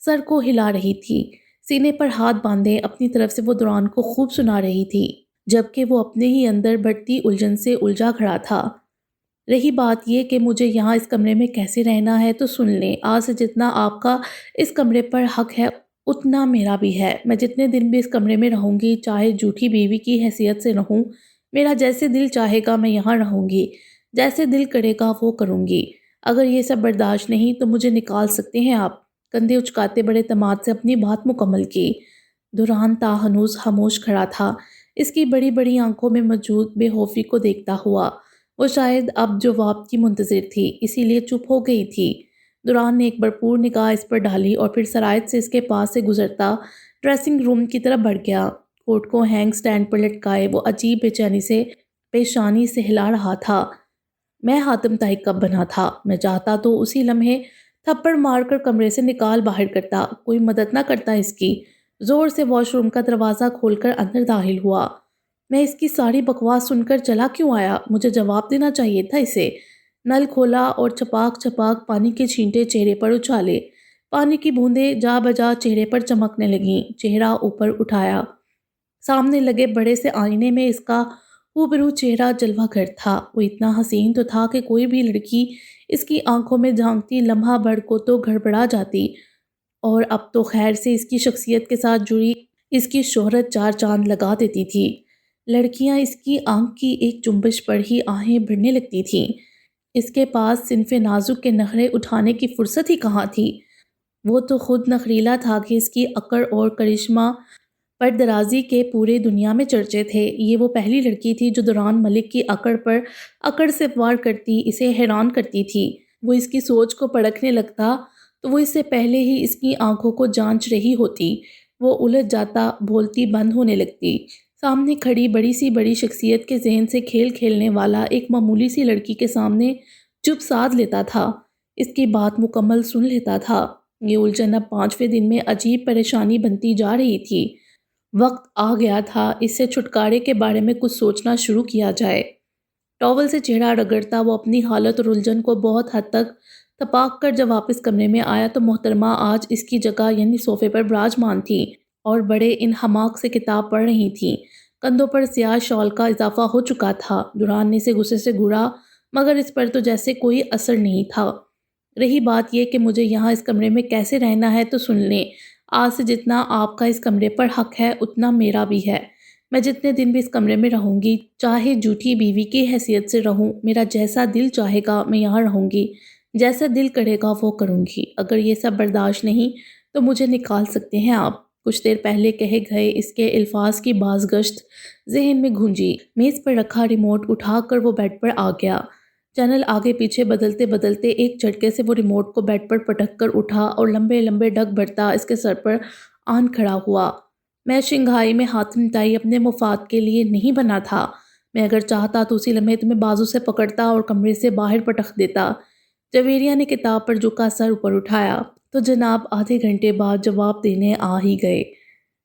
سر کو ہلا رہی تھی، سینے پر ہاتھ باندھے اپنی طرف سے وہ دوران کو خوب سنا رہی تھی، جبکہ وہ اپنے ہی اندر بڑھتی الجھن سے الجھا کھڑا تھا۔ رہی بات یہ کہ مجھے یہاں اس کمرے میں کیسے رہنا ہے، تو سن لیں، آج سے جتنا آپ کا اس کمرے پر حق ہے اتنا میرا بھی ہے۔ میں جتنے دن بھی اس کمرے میں رہوں گی، چاہے جھوٹی بیوی کی حیثیت سے رہوں، میرا جیسے دل چاہے گا میں یہاں رہوں گی، جیسے دل کرے گا وہ کروں گی۔ اگر یہ سب برداشت نہیں تو مجھے نکال سکتے ہیں آپ۔ کندھے اچکاتے بڑے اعتماد سے اپنی بات مکمل کی۔ دوران تا ہنوز خاموش کھڑا تھا، اس کی بڑی بڑی آنکھوں میں موجود بے خوفی کو دیکھتا ہوا۔ وہ شاید اب جواب کی منتظر تھی، اسی لیے چپ ہو گئی تھی۔ دوران نے ایک بھرپور نگاہ اس پر ڈالی اور پھر سرائط سے اس کے پاس سے گزرتا ڈریسنگ روم کی طرف بڑھ گیا۔ کوٹ کو ہینگ سٹینڈ پر لٹکائے وہ عجیب بے چینی سے پیشانی سے ہلا رہا تھا۔ میں حاتم طائی کب بنا تھا؟ میں چاہتا تو اسی لمحے تھپڑ مار کر کمرے سے نکال باہر کرتا، کوئی مدد نہ کرتا اس کی۔ زور سے واش روم کا دروازہ کھول کر اندر داخل ہوا۔ میں اس کی ساری بکواس سن کر چلا کیوں آیا؟ مجھے جواب دینا چاہیے تھا اسے۔ نل کھولا اور چھپاک چھپاک پانی کے چھینٹے چہرے پر اچھالے۔ پانی کی بوندیں جا بجا چہرے پر چمکنے لگیں۔ چہرہ اوپر اٹھایا، سامنے لگے بڑے سے آئینے میں اس کا ہُبہُ چہرہ جلوہ گر تھا۔ وہ اتنا حسین تو تھا کہ کوئی بھی لڑکی اس کی آنکھوں میں جھانکتی لمحہ بھر کو تو گڑبڑا جاتی، اور اب تو خیر سے اس کی شخصیت کے ساتھ جڑی اس کی شہرت چار چاند لگا دیتی تھی۔ لڑکیاں اس کی آنکھ کی ایک جنبش پر ہی آہیں بھرنے لگتی تھیں۔ اس کے پاس صنف نازک کے نخرے اٹھانے کی فرصت ہی کہاں تھی؟ وہ تو خود نخریلا تھا کہ اس کی اکڑ اور کرشمہ پر درازی کے پورے دنیا میں چرچے تھے۔ یہ وہ پہلی لڑکی تھی جو دوران ملک کی اکڑ پر اکڑ سے وار کرتی، اسے حیران کرتی تھی۔ وہ اس کی سوچ کو پرکھنے لگتا تو وہ اس سے پہلے ہی اس کی آنکھوں کو جانچ رہی ہوتی۔ وہ الجھ جاتا، بولتی بند ہونے لگتی۔ سامنے کھڑی بڑی سی بڑی شخصیت کے ذہن سے کھیل کھیلنے والا ایک معمولی سی لڑکی کے سامنے چپ سادھ لیتا تھا، اس کی بات مکمل سن لیتا تھا۔ یہ الجھن اب 5ویں دن میں عجیب پریشانی بنتی جا رہی تھی۔ وقت آ گیا تھا اس سے چھٹکارے کے بارے میں کچھ سوچنا شروع کیا جائے۔ ٹاول سے چہرہ رگڑتا وہ اپنی حالت اور الجھن کو بہت حد تک تپاک کر جب واپس کمرے میں آیا تو محترمہ آج اس کی جگہ یعنی صوفے پر براجمان تھی اور بڑے انہماک سے کتاب پڑھ رہی تھیں۔ کندھوں پر سیاہ شال کا اضافہ ہو چکا تھا۔ دران نے اسے غصے سے گھورا مگر اس پر تو جیسے کوئی اثر نہیں تھا۔ رہی بات یہ کہ مجھے یہاں اس کمرے میں کیسے رہنا ہے تو سن لیں، آج سے جتنا آپ کا اس کمرے پر حق ہے اتنا میرا بھی ہے۔ میں جتنے دن بھی اس کمرے میں رہوں گی چاہے جھوٹی بیوی کی حیثیت سے رہوں، میرا جیسا دل چاہے گا میں یہاں رہوں گی، جیسا دل کرے گا وہ کروں گی۔ اگر یہ سب برداشت نہیں تو مجھے نکال سکتے ہیں آپ۔ کچھ دیر پہلے کہے گئے اس کے الفاظ کی بازگشت ذہن میں گونجی۔ میز پر رکھا ریموٹ اٹھا کر وہ بیڈ پر آ گیا۔ چینل آگے پیچھے بدلتے بدلتے ایک جھٹکے سے وہ ریموٹ کو بیڈ پر پٹک کر اٹھا اور لمبے لمبے ڈگ بھرتا اس کے سر پر آن کھڑا ہوا۔ میں شنگھائی میں حاتم طائی اپنے مفاد کے لیے نہیں بنا تھا۔ میں اگر چاہتا تو اسی لمحے تمہیں بازو سے پکڑتا اور کمرے سے باہر پٹخ دیتا۔ جویریہ نے کتاب پر جھکا سر اوپر اٹھایا۔ تو جناب آدھے گھنٹے بعد جواب دینے آ ہی گئے۔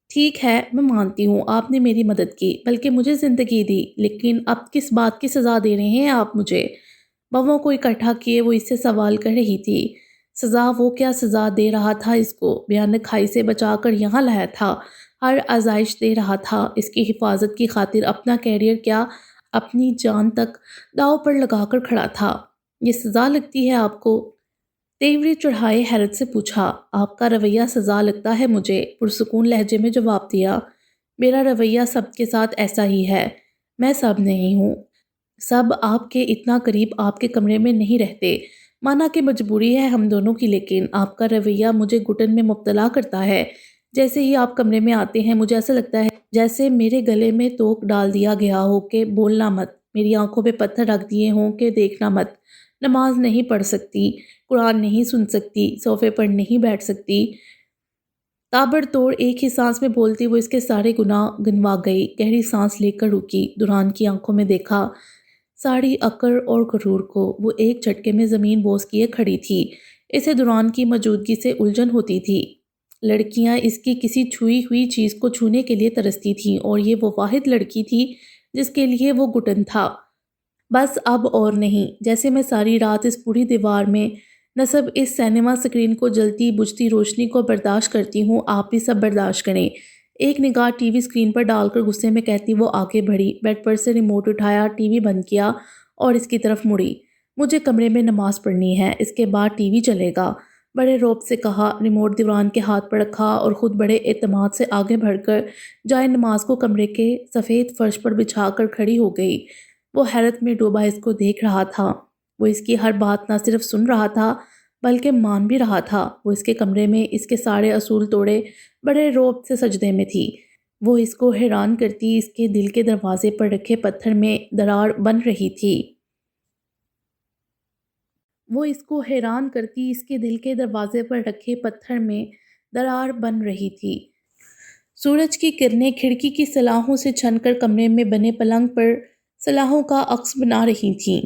ٹھیک ہے میں مانتی ہوں آپ نے میری مدد کی بلکہ مجھے زندگی دی، لیکن اب کس بات کی سزا دے رہے ہیں آپ مجھے؟ بہووں کو اکٹھا کیے وہ اس سے سوال کر رہی تھی۔ سزا وہ کیا سزا دے رہا تھا اس کو، بھیانک کھائی سے بچا کر یہاں لایا تھا، ہر آزائش دے رہا تھا، اس کی حفاظت کی خاطر اپنا کیریئر کیا اپنی جان تک داؤ پر لگا کر کھڑا تھا۔ یہ سزا لگتی ہے آپ کو؟ تیوری چڑھائے حیرت سے پوچھا۔ آپ کا رویہ سزا لگتا ہے مجھے، پرسکون لہجے میں جواب دیا۔ میرا رویہ سب کے ساتھ ایسا ہی ہے۔ میں سب نہیں ہوں، سب آپ کے اتنا قریب آپ کے کمرے میں نہیں رہتے، مانا کہ مجبوری ہے ہم دونوں کی، لیکن آپ کا رویہ مجھے گھٹن میں مبتلا کرتا ہے۔ جیسے ہی آپ کمرے میں آتے ہیں مجھے ایسا لگتا ہے جیسے میرے گلے میں توک ڈال دیا گیا ہو کہ بولنا مت، میری آنکھوں پہ پتھر رکھ دیے ہوں کہ دیکھنا مت، نماز نہیں پڑھ سکتی، قرآن نہیں سن سکتی، صوفے پر نہیں بیٹھ سکتی۔ تابڑ توڑ ایک ہی سانس میں بولتی وہ اس کے سارے گناہ گنوا گئی۔ گہری سانس لے کر رکی، دوران کی آنکھوں میں دیکھا، ساری عقل اور غرور کو۔ وہ ایک جھٹکے میں زمین بوس کیے کھڑی تھی۔ اسے دوران کی موجودگی سے الجھن ہوتی تھی۔ لڑکیاں اس کی کسی چھوئی ہوئی چیز کو چھونے کے لیے ترستی تھیں اور یہ وہ واحد لڑکی تھی جس کے لیے وہ گھٹن تھا۔ بس اب اور نہیں، جیسے میں ساری رات اس پوری دیوار میں نصب اس سینما سکرین کو جلتی بجھتی روشنی کو برداشت کرتی ہوں، آپ بھی سب برداشت کریں۔ ایک نگاہ ٹی وی اسکرین پر ڈال کر غصے میں کہتی وہ آگے بڑھی، بیڈ پر سے ریموٹ اٹھایا، ٹی وی بند کیا اور اس کی طرف مڑی۔ مجھے کمرے میں نماز پڑھنی ہے، اس کے بعد ٹی وی چلے گا، بڑے رعب سے کہا۔ ریموٹ دیوان کے ہاتھ پر رکھا اور خود بڑے اعتماد سے آگے بڑھ کر جائے نماز کو کمرے کے سفید فرش پر بچھا کر کھڑی ہو گئی۔ وہ حیرت میں ڈوبا اس کو دیکھ رہا تھا۔ وہ اس کی ہر بات نہ صرف سن رہا تھا بلکہ مان بھی رہا تھا۔ وہ اس کے کمرے میں اس کے سارے اصول توڑے بڑے رعب سے سجدے میں تھی۔ وہ اس کو حیران کرتی اس کے دل کے دروازے پر رکھے پتھر میں درار بن رہی تھی۔ وہ اس کو حیران کرتی اس کے دل کے دروازے پر رکھے پتھر میں درار بن رہی تھی۔ سورج کی کرنیں کھڑکی کی صلاحوں سے چھن کر کمرے میں بنے پلنگ پر صلاحوں کا عکس بنا رہی تھیں۔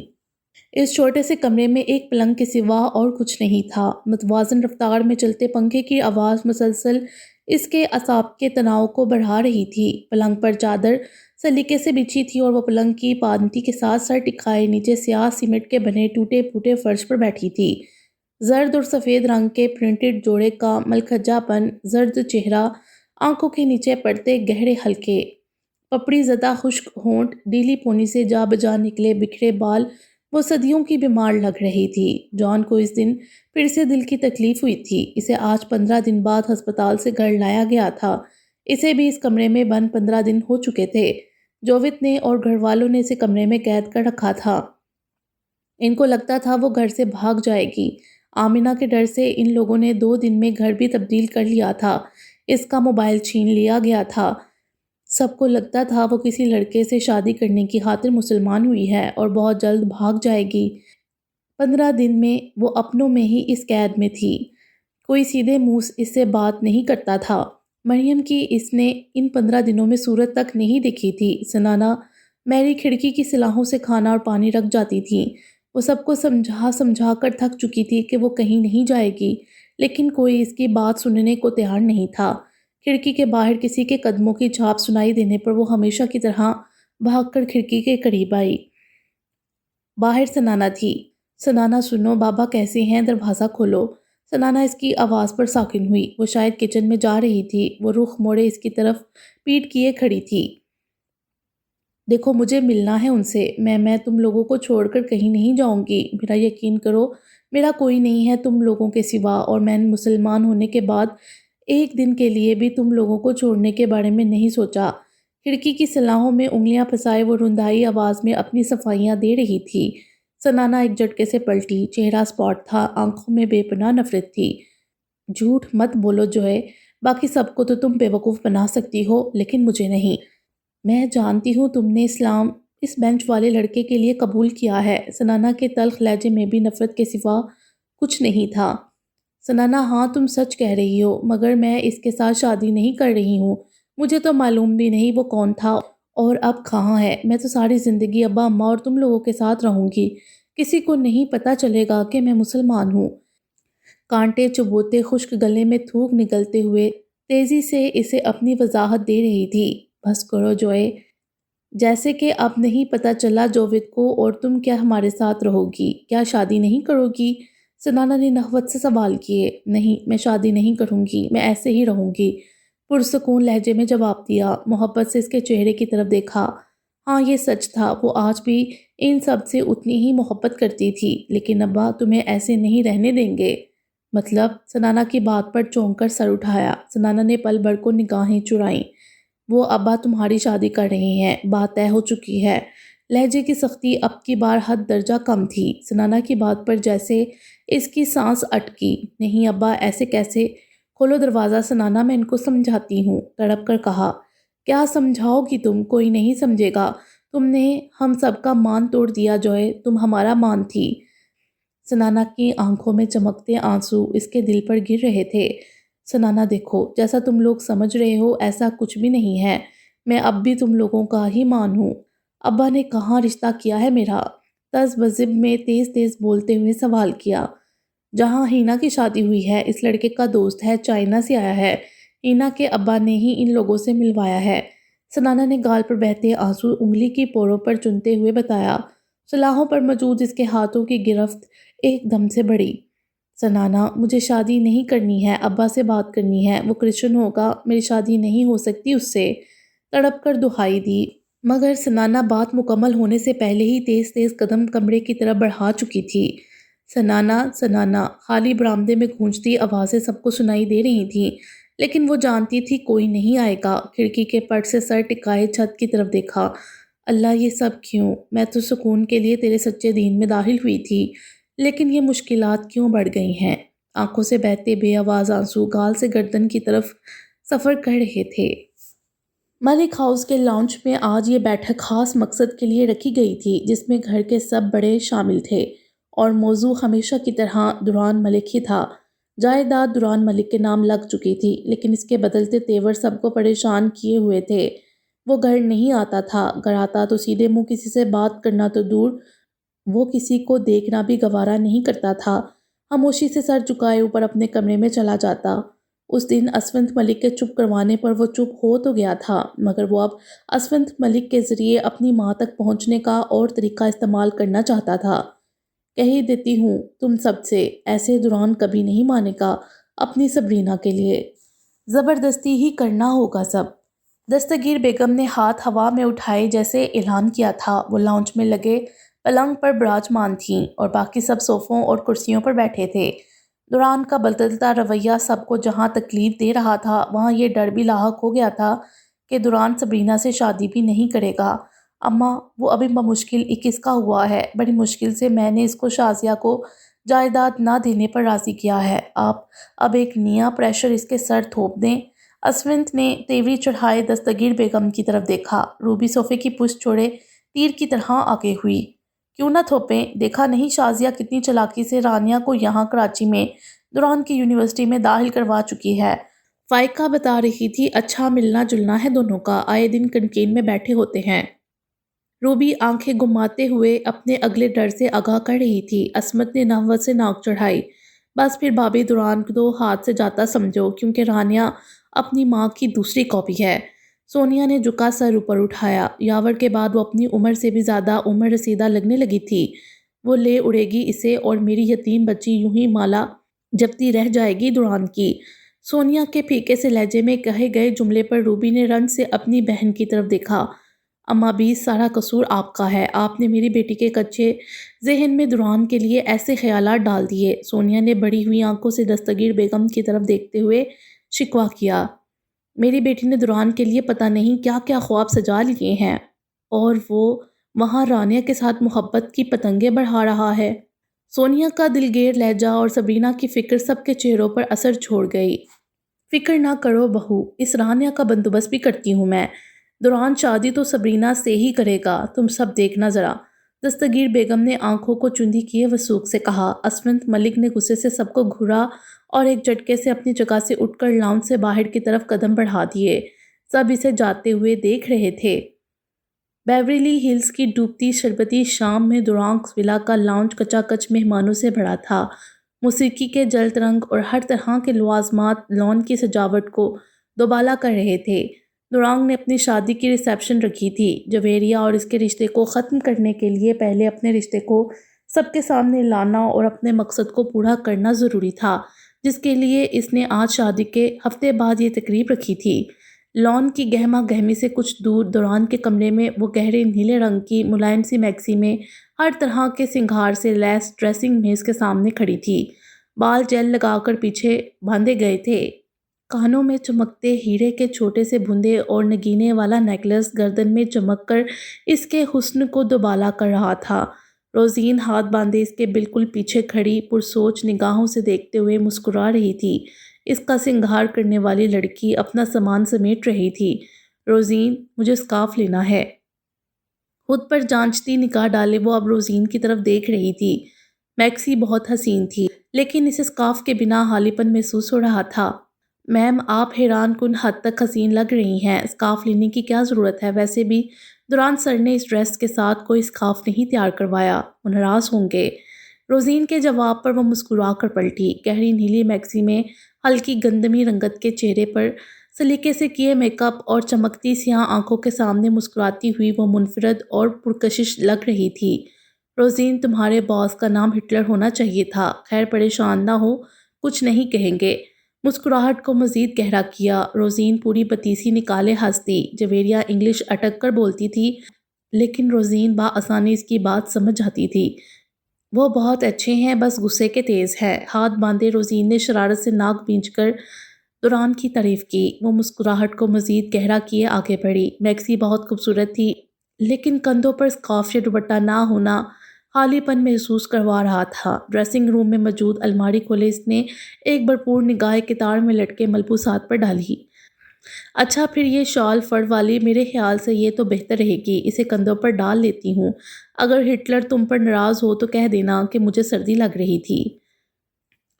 اس چھوٹے سے کمرے میں ایک پلنگ کے سوا اور کچھ نہیں تھا۔ متوازن رفتار میں چلتے پنکھے کی آواز مسلسل اس کے اعصاب کے تناؤ کو بڑھا رہی تھی۔ پلنگ پر چادر سلیقے سے بچھی تھی اور وہ پلنگ کی پادنتی کے ساتھ سر ٹکائے نیچے سیاہ سیمنٹ کے بنے ٹوٹے پھوٹے فرش پر بیٹھی تھی۔ زرد اور سفید رنگ کے پرنٹڈ جوڑے کا ملکھجا پن، زرد چہرہ، آنکھوں کے نیچے پڑتے گہرے حلقے، پپڑی زدہ خشک ہونٹ، ڈیلی پونی سے جا بجا نکلے بکھرے بال، وہ صدیوں کی بیمار لگ رہی تھی۔ جان کو اس دن پھر سے دل کی تکلیف ہوئی تھی۔ اسے آج 15 دن بعد ہسپتال سے گھر لایا گیا تھا۔ اسے بھی اس کمرے میں بند 15 دن ہو چکے تھے۔ جاوید نے اور گھر والوں نے اسے کمرے میں قید کر رکھا تھا۔ ان کو لگتا تھا وہ گھر سے بھاگ جائے گی۔ آمنہ کے ڈر سے ان لوگوں نے 2 دن میں گھر بھی تبدیل کر لیا تھا۔ اس کا موبائل چھین لیا گیا تھا۔ سب کو لگتا تھا وہ کسی لڑکے سے شادی کرنے کی خاطر مسلمان ہوئی ہے اور بہت جلد بھاگ جائے گی۔ 15 دن میں وہ اپنوں میں ہی اس قید میں تھی۔ کوئی سیدھے منہ اس سے بات نہیں کرتا تھا۔ مریم کی اس نے ان 15 دنوں میں صورت تک نہیں دیکھی تھی۔ سنانا میری کھڑکی کی صلاحوں سے کھانا اور پانی رکھ جاتی تھیں۔ وہ سب کو سمجھا سمجھا کر تھک چکی تھی کہ وہ کہیں نہیں جائے گی، لیکن کوئی اس کی بات سننے کو تیار نہیں تھا۔ کھڑکی کے باہر کسی کے قدموں کی جھاپ سنائی دینے پر وہ ہمیشہ کی طرح بھاگ کر کھڑکی کے قریب آئی۔ باہر سنانا تھی۔ سنانا سنو، بابا کیسے ہیں؟ دروازہ کھولو۔ سنانا اس کی آواز پر ساکن ہوئی۔ وہ شاید کچن میں جا رہی تھی۔ وہ رخ موڑے اس کی طرف پیٹ کیے کھڑی تھی۔ دیکھو مجھے ملنا ہے ان سے۔ میں تم لوگوں کو چھوڑ کر کہیں نہیں جاؤں گی۔ میرا یقین کرو، میرا کوئی نہیں ہے تم لوگوں کے سوا، اور میں نے مسلمان ہونے کے بعد ایک دن کے لیے بھی تم لوگوں کو چھوڑنے کے بارے میں نہیں سوچا۔ کھڑکی کی سلاخوں میں انگلیاں پھنسائے وہ رندائی آواز میں اپنی صفائیاں دے رہی تھی۔ سنانا ایک جھٹکے سے پلٹی، چہرہ اسپاٹ تھا، آنکھوں میں بے پناہ نفرت تھی۔ جھوٹ مت بولو جوئے، باقی سب کو تو تم بیوقوف بنا سکتی ہو لیکن مجھے نہیں۔ میں جانتی ہوں تم نے اسلام اس بینچ والے لڑکے کے لیے قبول کیا ہے۔ سنانا کے تلخ لہجے میں بھی نفرت کے سوا کچھ نہیں تھا۔ سنانا ہاں تم سچ کہہ رہی ہو، مگر میں اس کے ساتھ شادی نہیں کر رہی ہوں۔ مجھے تو معلوم بھی نہیں وہ کون تھا اور اب کہاں ہے۔ میں تو ساری زندگی ابا اماں اور تم لوگوں کے ساتھ رہوں گی۔ کسی کو نہیں پتہ چلے گا کہ میں مسلمان ہوں۔ کانٹے چبوتے خشک گلے میں تھوک نکلتے ہوئے تیزی سے اسے اپنی وضاحت دے رہی تھی۔ بس کرو جوئے، جیسے کہ اب نہیں پتہ چلا جاوید کو، اور تم کیا ہمارے ساتھ رہو گی؟ کیا شادی نہیں کرو گی؟ سنانا نے نخوت سے سوال کیے۔ نہیں، میں شادی نہیں کروں گی، میں ایسے ہی رہوں گی، پرسکون لہجے میں جواب دیا۔ محبت سے اس کے چہرے کی طرف دیکھا۔ ہاں یہ سچ تھا، وہ آج بھی ان سب سے اتنی ہی محبت کرتی تھی، لیکن ابا تمہیں ایسے نہیں رہنے دیں گے۔ مطلب؟ سنانا کی بات پر چونک کر سر اٹھایا۔ سنانا نے پل بھر کو نگاہیں چرائیں۔ وہ ابا تمہاری شادی کر رہے ہیں، بات طے ہو چکی ہے۔ لہجے کی سختی اب کی بار حد درجہ کم تھی۔ سنانا کی بات پر جیسے اس کی سانس اٹکی۔ نہیں ابا، ایسے کیسے؟ کھولو دروازہ سنانا، میں ان کو سمجھاتی ہوں، تڑپ کر کہا۔ کیا سمجھاؤ گی تم؟ کوئی نہیں سمجھے گا۔ تم نے ہم سب کا مان توڑ دیا جوئے، تم ہمارا مان تھی۔ سنانا کی آنکھوں میں چمکتے آنسو اس کے دل پر گر رہے تھے۔ سنانا دیکھو، جیسا تم لوگ سمجھ رہے ہو ایسا کچھ بھی نہیں ہے، میں اب بھی تم لوگوں کا ہی مان ہوں۔ ابا نے کہاں رشتہ کیا ہے میرا؟ تز بزب میں تیز تیز بولتے ہوئے سوال کیا۔ جہاں ہینا کی شادی ہوئی ہے، اس لڑکے کا دوست ہے، چائنا سے آیا ہے، ہینا کے ابا نے ہی ان لوگوں سے ملوایا ہے۔ سنانا نے گال پر بہتے آنسو انگلی کی پوروں پر چنتے ہوئے بتایا۔ سلاخوں پر موجود اس کے ہاتھوں کی گرفت ایک دم سے بڑھی۔ سنانا، مجھے شادی نہیں کرنی ہے، ابا سے بات کرنی ہے، وہ کرسچن ہوگا، میری شادی نہیں ہو سکتی اس سے، تڑپ کر دہائی دی۔ مگر سنانا بات مکمل ہونے سے پہلے ہی تیز تیز قدم کمرے کی طرف بڑھا چکی تھی۔ سنانا، سنانا، خالی برآمدے میں گونجتی آوازیں سب کو سنائی دے رہی تھیں، لیکن وہ جانتی تھی کوئی نہیں آئے گا۔ کھڑکی کے پٹ سے سر ٹکائے چھت کی طرف دیکھا۔ اللہ یہ سب کیوں؟ میں تو سکون کے لیے تیرے سچے دین میں داخل ہوئی تھی، لیکن یہ مشکلات کیوں بڑھ گئی ہیں؟ آنکھوں سے بہتے بے آواز آنسو گال سے گردن کی طرف سفر کر رہے تھے۔ ملک ہاؤس کے لاؤنج میں آج یہ بیٹھک خاص مقصد کے لیے رکھی گئی تھی، جس میں گھر کے سب بڑے شامل تھے، اور موضوع ہمیشہ کی طرح دران ملک ہی تھا۔ جائیداد دران ملک کے نام لگ چکی تھی، لیکن اس کے بدلتے تیور سب کو پریشان کیے ہوئے تھے۔ وہ گھر نہیں آتا تھا، گھر آتا تو سیدھے منہ کسی سے بات کرنا تو دور، وہ کسی کو دیکھنا بھی گوارا نہیں کرتا تھا۔ خاموشی سے سر جھکائے اوپر اپنے کمرے میں چلا جاتا۔ اس دن اسونت ملک کے چپ کروانے پر وہ چپ ہو تو گیا تھا، مگر وہ اب اسونت ملک کے ذریعے اپنی ماں تک پہنچنے کا اور طریقہ استعمال کرنا چاہتا تھا۔ کہہ ہی دیتی ہوں تم سب سے، ایسے دران کبھی نہیں مانے گا اپنی سبرینا کے لیے۔ زبردستی ہی کرنا ہوگا سب۔ دستگیر بیگم نے ہاتھ ہوا میں اٹھائے جیسے اعلان کیا تھا۔ وہ لاؤنج میں لگے پلنگ پر براجمان تھیں اور باقی سب صوفوں اور کرسیوں پر بیٹھے تھے۔ دران کا بدلتا رویہ سب کو جہاں تکلیف دے رہا تھا، وہاں یہ ڈر بھی لاحق ہو گیا تھا کہ دران سبرینا سے شادی بھی نہیں کرے گا۔ اماں، وہ ابھی بمشکل 21 کا ہوا ہے، بڑی مشکل سے میں نے اس کو شازیہ کو جائیداد نہ دینے پر راضی کیا ہے۔ آپ اب ایک نیا پریشر اس کے سر تھوپ دیں۔ اسونت نے تیوری چڑھائے دستگیر بیگم کی طرف دیکھا۔ روبی صوفے کی پشت چھوڑے تیر کی طرح آگے ہوئی۔ کیوں نہ تھوپیں؟ دیکھا نہیں شازیہ کتنی چالاکی سے رانیہ کو یہاں کراچی میں دران کی یونیورسٹی میں داخل کروا چکی ہے۔ فائقہ بتا رہی تھی اچھا ملنا جلنا ہے دونوں کا، آئے دن کنٹین میں بیٹھے ہوتے ہیں۔ روبی آنکھیں گھماتے ہوئے اپنے اگلے ڈر سے آگاہ کر رہی تھی۔ عصمت نے نحوت سے ناک چڑھائی۔ بس پھر بھابھی دوران کو ہاتھ سے جاتا سمجھو، کیونکہ رانیہ اپنی ماں کی دوسری کاپی ہے۔ سونیا نے جھکا سر اوپر اٹھایا۔ یاور کے بعد وہ اپنی عمر سے بھی زیادہ عمر رسیدہ لگنے لگی تھی۔ وہ لے اڑے گی اسے، اور میری یتیم بچی یوں ہی مالا جپتی رہ جائے گی دوران کی۔ سونیا کے پھیکے سے لہجے میں کہے گئے جملے پر روبی نے رنج سے اپنی بہن کی طرف دیکھا۔ اماں بیس سارا قصور آپ کا ہے، آپ نے میری بیٹی کے کچے ذہن میں دوران کے لیے ایسے خیالات ڈال دیے۔ سونیا نے بڑی ہوئی آنکھوں سے دستگیر بیگم کی طرف دیکھتے ہوئے شکوہ کیا۔ میری بیٹی نے دوران کے لیے پتہ نہیں کیا کیا خواب سجا لیے ہیں، اور وہ وہاں رانیہ کے ساتھ محبت کی پتنگیں بڑھا رہا ہے۔ سونیا کا دلگیر لہجہ اور سبرینا کی فکر سب کے چہروں پر اثر چھوڑ گئی۔ فکر نہ کرو بہو، اس رانیہ کا بندوبست بھی کرتی ہوں میں۔ دوران شادی تو سبرینا سے ہی کرے گا، تم سب دیکھنا ذرا۔ دستگیر بیگم نے آنکھوں کو چندی کیے وثوق سے کہا۔ اسونت ملک نے غصے سے سب کو گھورا اور ایک جھٹکے سے اپنی جگہ سے اٹھ کر لاؤنج سے باہر کی طرف قدم بڑھا دیے۔ سب اسے جاتے ہوئے دیکھ رہے تھے۔ بیوریلی ہلز کی ڈوبتی شربتی شام میں دورانکس ولا کا لاؤنج کچا کچ مہمانوں سے بھرا تھا۔ موسیقی کے جلد رنگ اور ہر طرح کے لوازمات لان کی سجاوٹ کو دوبالا کر رہے تھے۔ دورانگ نے اپنی شادی کی ریسیپشن رکھی تھی۔ جویریہ اور اس کے رشتے کو ختم کرنے کے لیے پہلے اپنے رشتے کو سب کے سامنے لانا اور اپنے مقصد کو پورا کرنا ضروری تھا، جس کے لیے اس نے آج شادی کے ہفتے بعد یہ تقریب رکھی تھی۔ لان کی گہما گہمی سے کچھ دور دوران کے کمرے میں وہ گہرے نیلے رنگ کی ملائم سی میکسی میں ہر طرح کے سنگھار سے لیس ڈریسنگ میز کے سامنے کھڑی تھی۔ بال جیل لگا کر پیچھے باندھے گئے تھے۔ کانوں میں چمکتے ہیرے کے چھوٹے سے بھندے اور نگینے والا نیکلس گردن میں چمک کر اس کے حسن کو دوبالا کر رہا تھا۔ روزین ہاتھ باندھے اس کے بالکل پیچھے کھڑی پرسوچ نگاہوں سے دیکھتے ہوئے مسکرا رہی تھی۔ اس کا سنگھار کرنے والی لڑکی اپنا سامان سمیٹ رہی تھی۔ روزین، مجھے اسکارف لینا ہے۔ خود پر جانچتی نگاہ ڈالے وہ اب روزین کی طرف دیکھ رہی تھی۔ میکسی بہت حسین تھی، لیکن اس اسکارف کے بنا حالی پن محسوس ہو رہا تھا۔ میم، آپ حیران کن حد تک حسین لگ رہی ہیں۔ اسکارف لینے کی کیا ضرورت ہے؟ ویسے بھی دوران سر نے اس ڈریس کے ساتھ کوئی اسکارف نہیں تیار کروایا، وہ ناراض ہوں گے۔ روزین کے جواب پر وہ مسکرا کر پلٹی۔ گہری نیلی میکسی میں ہلکی گندمی رنگت کے چہرے پر سلیقے سے کیے میک اپ اور چمکتی سیاہ آنکھوں کے سامنے مسکراتی ہوئی وہ منفرد اور پرکشش لگ رہی تھی۔ روزین، تمہارے باس کا نام ہٹلر ہونا چاہیے تھا۔ خیر، پریشان نہ ہو، کچھ نہیں کہیں گے۔ مسکراہٹ کو مزید گہرا کیا۔ روزین پوری بتیسی نکالے ہنس دی۔ جویریہ انگلش اٹک کر بولتی تھی، لیکن روزین بآسانی اس کی بات سمجھ جاتی تھی۔ وہ بہت اچھے ہیں، بس غصے کے تیز ہے۔ ہاتھ باندھے روزین نے شرارت سے ناک بھینچ کر دوران کی تعریف کی۔ وہ مسکراہٹ کو مزید گہرا کیے آگے بڑھی۔ میکسی بہت خوبصورت تھی، لیکن کندھوں پر اسکارف یا دوپٹہ نہ ہونا حالی پن محسوس کروا رہا تھا۔ ڈریسنگ روم میں موجود الماری کھولے اس نے ایک بھرپور نگاہ کتار میں لٹکے ملبوسات پر ڈالی۔ اچھا، پھر یہ شال فر والی، میرے خیال سے یہ تو بہتر رہے گی، اسے کندھوں پر ڈال لیتی ہوں۔ اگر ہٹلر تم پر ناراض ہو تو کہہ دینا کہ مجھے سردی لگ رہی تھی۔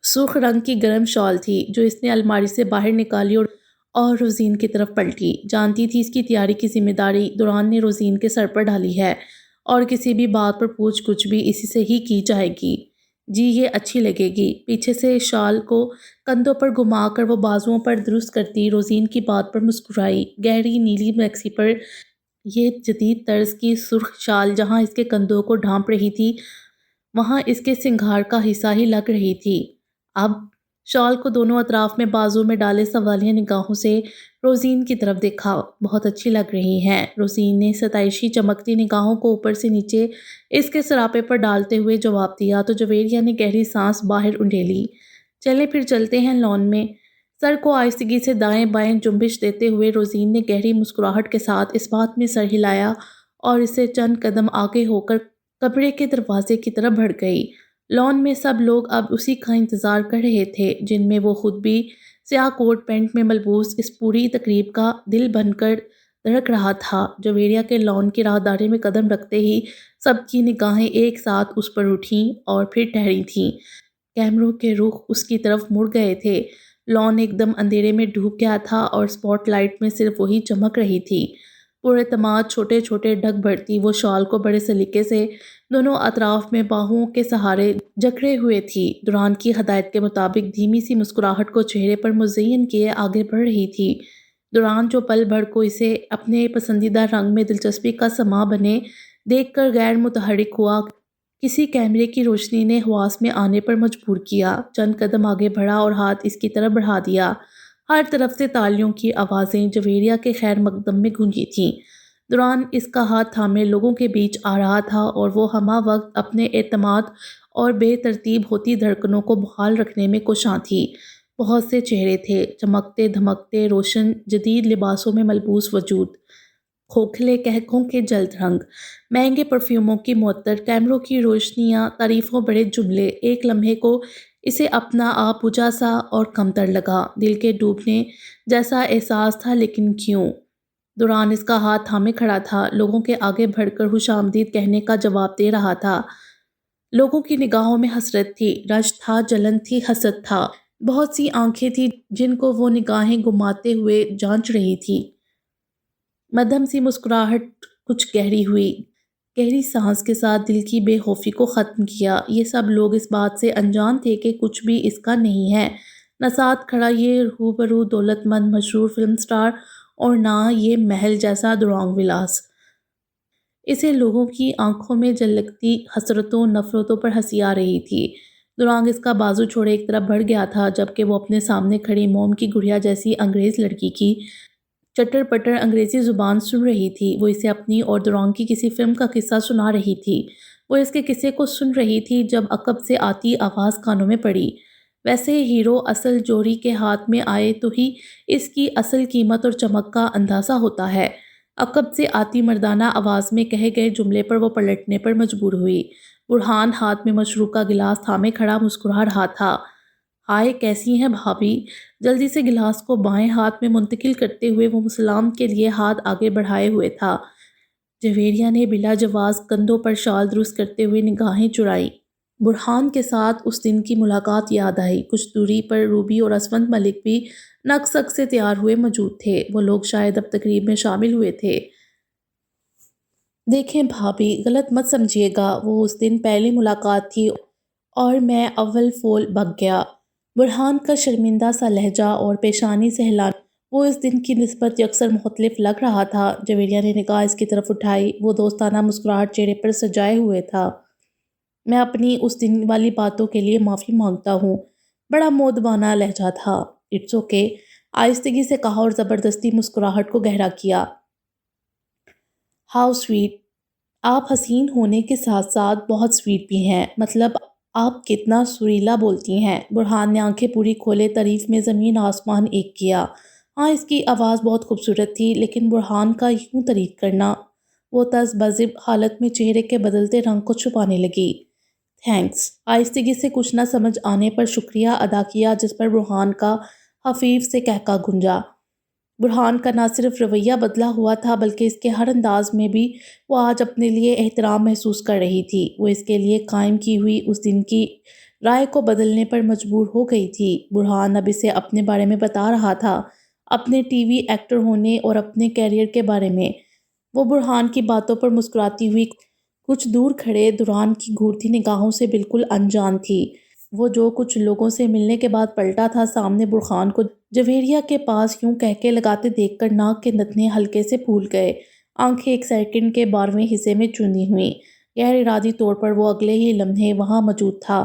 سرخ رنگ کی گرم شال تھی جو اس نے الماری سے باہر نکالی اور روزین کی طرف پلٹی۔ جانتی تھی اس کی تیاری کی ذمہ داری دوران نے روزین کے سر پر ڈالی ہے، اور کسی بھی بات پر پوچھ گچھ بھی اسی سے ہی کی جائے گی۔ جی، یہ اچھی لگے گی۔ پیچھے سے شال کو کندھوں پر گھما کر وہ بازوؤں پر درست کرتی روزین کی بات پر مسکرائی۔ گہری نیلی میکسی پر یہ جدید طرز کی سرخ شال جہاں اس کے کندھوں کو ڈھانپ رہی تھی، وہاں اس کے سنگھار کا حصہ ہی لگ رہی تھی۔ اب شال کو دونوں اطراف میں بازو میں ڈالے سوالیہ نگاہوں سے روزین کی طرف دیکھا۔ بہت اچھی لگ رہی ہیں۔ روزین نے ستائشی چمکتی نگاہوں کو اوپر سے نیچے اس کے سراپے پر ڈالتے ہوئے جواب دیا تو جویریہ نے گہری سانس باہر انڈیلی۔ چلیں پھر چلتے ہیں لان میں۔ سر کو آہستگی سے دائیں بائیں جنبش دیتے ہوئے روزین نے گہری مسکراہٹ کے ساتھ اس بات میں سر ہلایا اور اسے چند قدم آگے ہو کر کمرے کے دروازے کی طرف بڑھ گئی۔ لان میں سب لوگ اب اسی کا انتظار کر رہے تھے، جن میں وہ خود بھی سیاہ کوٹ پینٹ میں ملبوس اس پوری تقریب کا دل بن کر دھڑک رہا تھا۔ جویریہ کے لان کی راہداری میں قدم رکھتے ہی سب کی نگاہیں ایک ساتھ اس پر اٹھیں اور پھر ٹھہری تھیں۔ کیمروں کے رخ اس کی طرف مڑ گئے تھے۔ لان ایک دم اندھیرے میں ڈوب گیا تھا اور اسپاٹ لائٹ میں صرف وہی چمک رہی تھی۔ پراعتماد چھوٹے چھوٹے ڈھک بھرتی وہ شال کو بڑے سلیقے سے دونوں اطراف میں باہوں کے سہارے جکڑے ہوئے تھی۔ دوران کی ہدایت کے مطابق دھیمی سی مسکراہٹ کو چہرے پر مزین کیے آگے بڑھ رہی تھی۔ دوران جو پل بھر کو اسے اپنے پسندیدہ رنگ میں دلچسپی کا سماں بنے دیکھ کر غیر متحرک ہوا، کسی کیمرے کی روشنی نے حواس میں آنے پر مجبور کیا۔ چند قدم آگے بڑھا اور ہاتھ اس کی طرف بڑھا دیا۔ ہر طرف سے تالیوں کی آوازیں جویریہ کے خیر مقدم میں گونجی تھیں۔ دوران اس کا ہاتھ تھامے لوگوں کے بیچ آ رہا تھا اور وہ ہمہ وقت اپنے اعتماد اور بے ترتیب ہوتی دھڑکنوں کو بحال رکھنے میں کوشاں تھی۔ بہت سے چہرے تھے، چمکتے دھمکتے روشن جدید لباسوں میں ملبوس وجود، کھوکھلے قہقہوں کے جلد رنگ، مہنگے پرفیوموں کی معطر، کیمروں کی روشنیاں، تعریفوں بڑے جملے۔ ایک لمحے کو اسے اپنا آپ بجھا سا اور کمتر لگا، دل کے ڈوبنے جیسا احساس تھا، لیکن کیوں؟ دوران اس کا ہاتھ تھامے کھڑا تھا، لوگوں کے آگے بڑھ کر خوش آمدید کہنے کا جواب دے رہا تھا۔ لوگوں کی نگاہوں میں حسرت تھی، رنج تھا، جلن تھی، حسد تھا۔ بہت سی آنکھیں تھیں جن کو وہ نگاہیں گماتے ہوئے جانچ رہی تھی۔ مدھم سی مسکراہٹ کچھ گہری ہوئی، گہری سانس کے ساتھ دل کی بے خوفی کو ختم کیا۔ یہ سب لوگ اس بات سے انجان تھے کہ کچھ بھی اس کا نہیں ہے، نہ ساتھ کھڑا یہ روبرو دولت مند مشہور فلم سٹار اور نہ یہ محل جیسا دورانگ ولاس۔ اسے لوگوں کی آنکھوں میں جھلکتی حسرتوں، نفرتوں پر ہنسی آ رہی تھی۔ دورانگ اس کا بازو چھوڑے ایک طرف بڑھ گیا تھا، جبکہ وہ اپنے سامنے کھڑی موم کی گڑیا جیسی انگریز لڑکی کی چٹر پٹر انگریزی زبان سن رہی تھی۔ وہ اسے اپنی اور دورانگ کی کسی فلم کا قصہ سنا رہی تھی۔ وہ اس کے قصے کو سن رہی تھی جب عقب سے آتی آواز کانوں میں پڑی، ویسے ہیرو اصل جوڑی کے ہاتھ میں آئے تو ہی اس کی اصل قیمت اور چمک کا اندازہ ہوتا ہے۔ عقب سے آتی مردانہ آواز میں کہے گئے جملے پر وہ پلٹنے پر مجبور ہوئی۔ برہان ہاتھ میں مشروب کا گلاس تھامے کھڑا مسکرا رہا تھا۔ ہائے، کیسی ہیں بھابھی؟ جلدی سے گلاس کو بائیں ہاتھ میں منتقل کرتے ہوئے وہ سلام کے لیے ہاتھ آگے بڑھائے ہوئے تھا۔ جویریہ نے بلا جواز کندھوں پر شال درست کرتے ہوئے نگاہیں چرائیں۔ برہان کے ساتھ اس دن کی ملاقات یاد آئی۔ کچھ دوری پر روبی اور اسونت ملک بھی نک سک سے تیار ہوئے موجود تھے۔ وہ لوگ شاید اب تقریب میں شامل ہوئے تھے۔ دیکھیں بھابھی، غلط مت سمجھیے گا، وہ اس دن پہلی ملاقات تھی اور میں اول فول بک گیا۔ برہان کا شرمندہ سا لہجہ اور پیشانی سے ہلانا وہ اس دن کی نسبت یکسر مختلف لگ رہا تھا۔ جویریہ نے نگاہ اس کی طرف اٹھائی، وہ دوستانہ مسکراہٹ چہرے پر سجائے ہوئے تھا۔ میں اپنی اس دن والی باتوں کے لیے معافی مانگتا ہوں۔ بڑا مؤدبانہ لہجہ تھا۔ اٹس اوکے، آہستگی سے کہا اور زبردستی مسکراہٹ کو گہرا کیا۔ ہاؤ سویٹ، آپ حسین ہونے کے ساتھ ساتھ بہت سویٹ بھی ہیں، مطلب آپ کتنا سریلا بولتی ہیں۔ برہان نے آنکھیں پوری کھولے تعریف میں زمین آسمان ایک کیا۔ ہاں، اس کی آواز بہت خوبصورت تھی، لیکن برہان کا یوں تعریف کرنا، وہ طنز بضب حالت میں چہرے کے بدلتے رنگ کو چھپانے لگی۔ تھینکس، آہستگی سے کچھ نہ سمجھ آنے پر شکریہ ادا کیا، جس پر برہان کا خفیف سے قہقہ گونجا۔ برہان کا نہ صرف رویہ بدلا ہوا تھا بلکہ اس کے ہر انداز میں بھی وہ آج اپنے لیے احترام محسوس کر رہی تھی۔ وہ اس کے لیے قائم کی ہوئی اس دن کی رائے کو بدلنے پر مجبور ہو گئی تھی۔ برہان اب اسے اپنے بارے میں بتا رہا تھا، اپنے ٹی وی ایکٹر ہونے اور اپنے کیریئر کے بارے میں۔ وہ برہان کی باتوں پر مسکراتی ہوئی کچھ دور کھڑے دوران کی گھورتی نگاہوں سے بالکل انجان تھی۔ وہ جو کچھ لوگوں سے ملنے کے بعد پلٹا تھا، سامنے برہان کو جویریہ کے پاس یوں کہکے لگاتے دیکھ کر ناک کے نتنے ہلکے سے پھول گئے، آنکھیں ایک سیکنڈ کے 12ویں حصے میں چوندی ہوئیں۔ غیر ارادی طور پر وہ اگلے ہی لمحے وہاں موجود تھا۔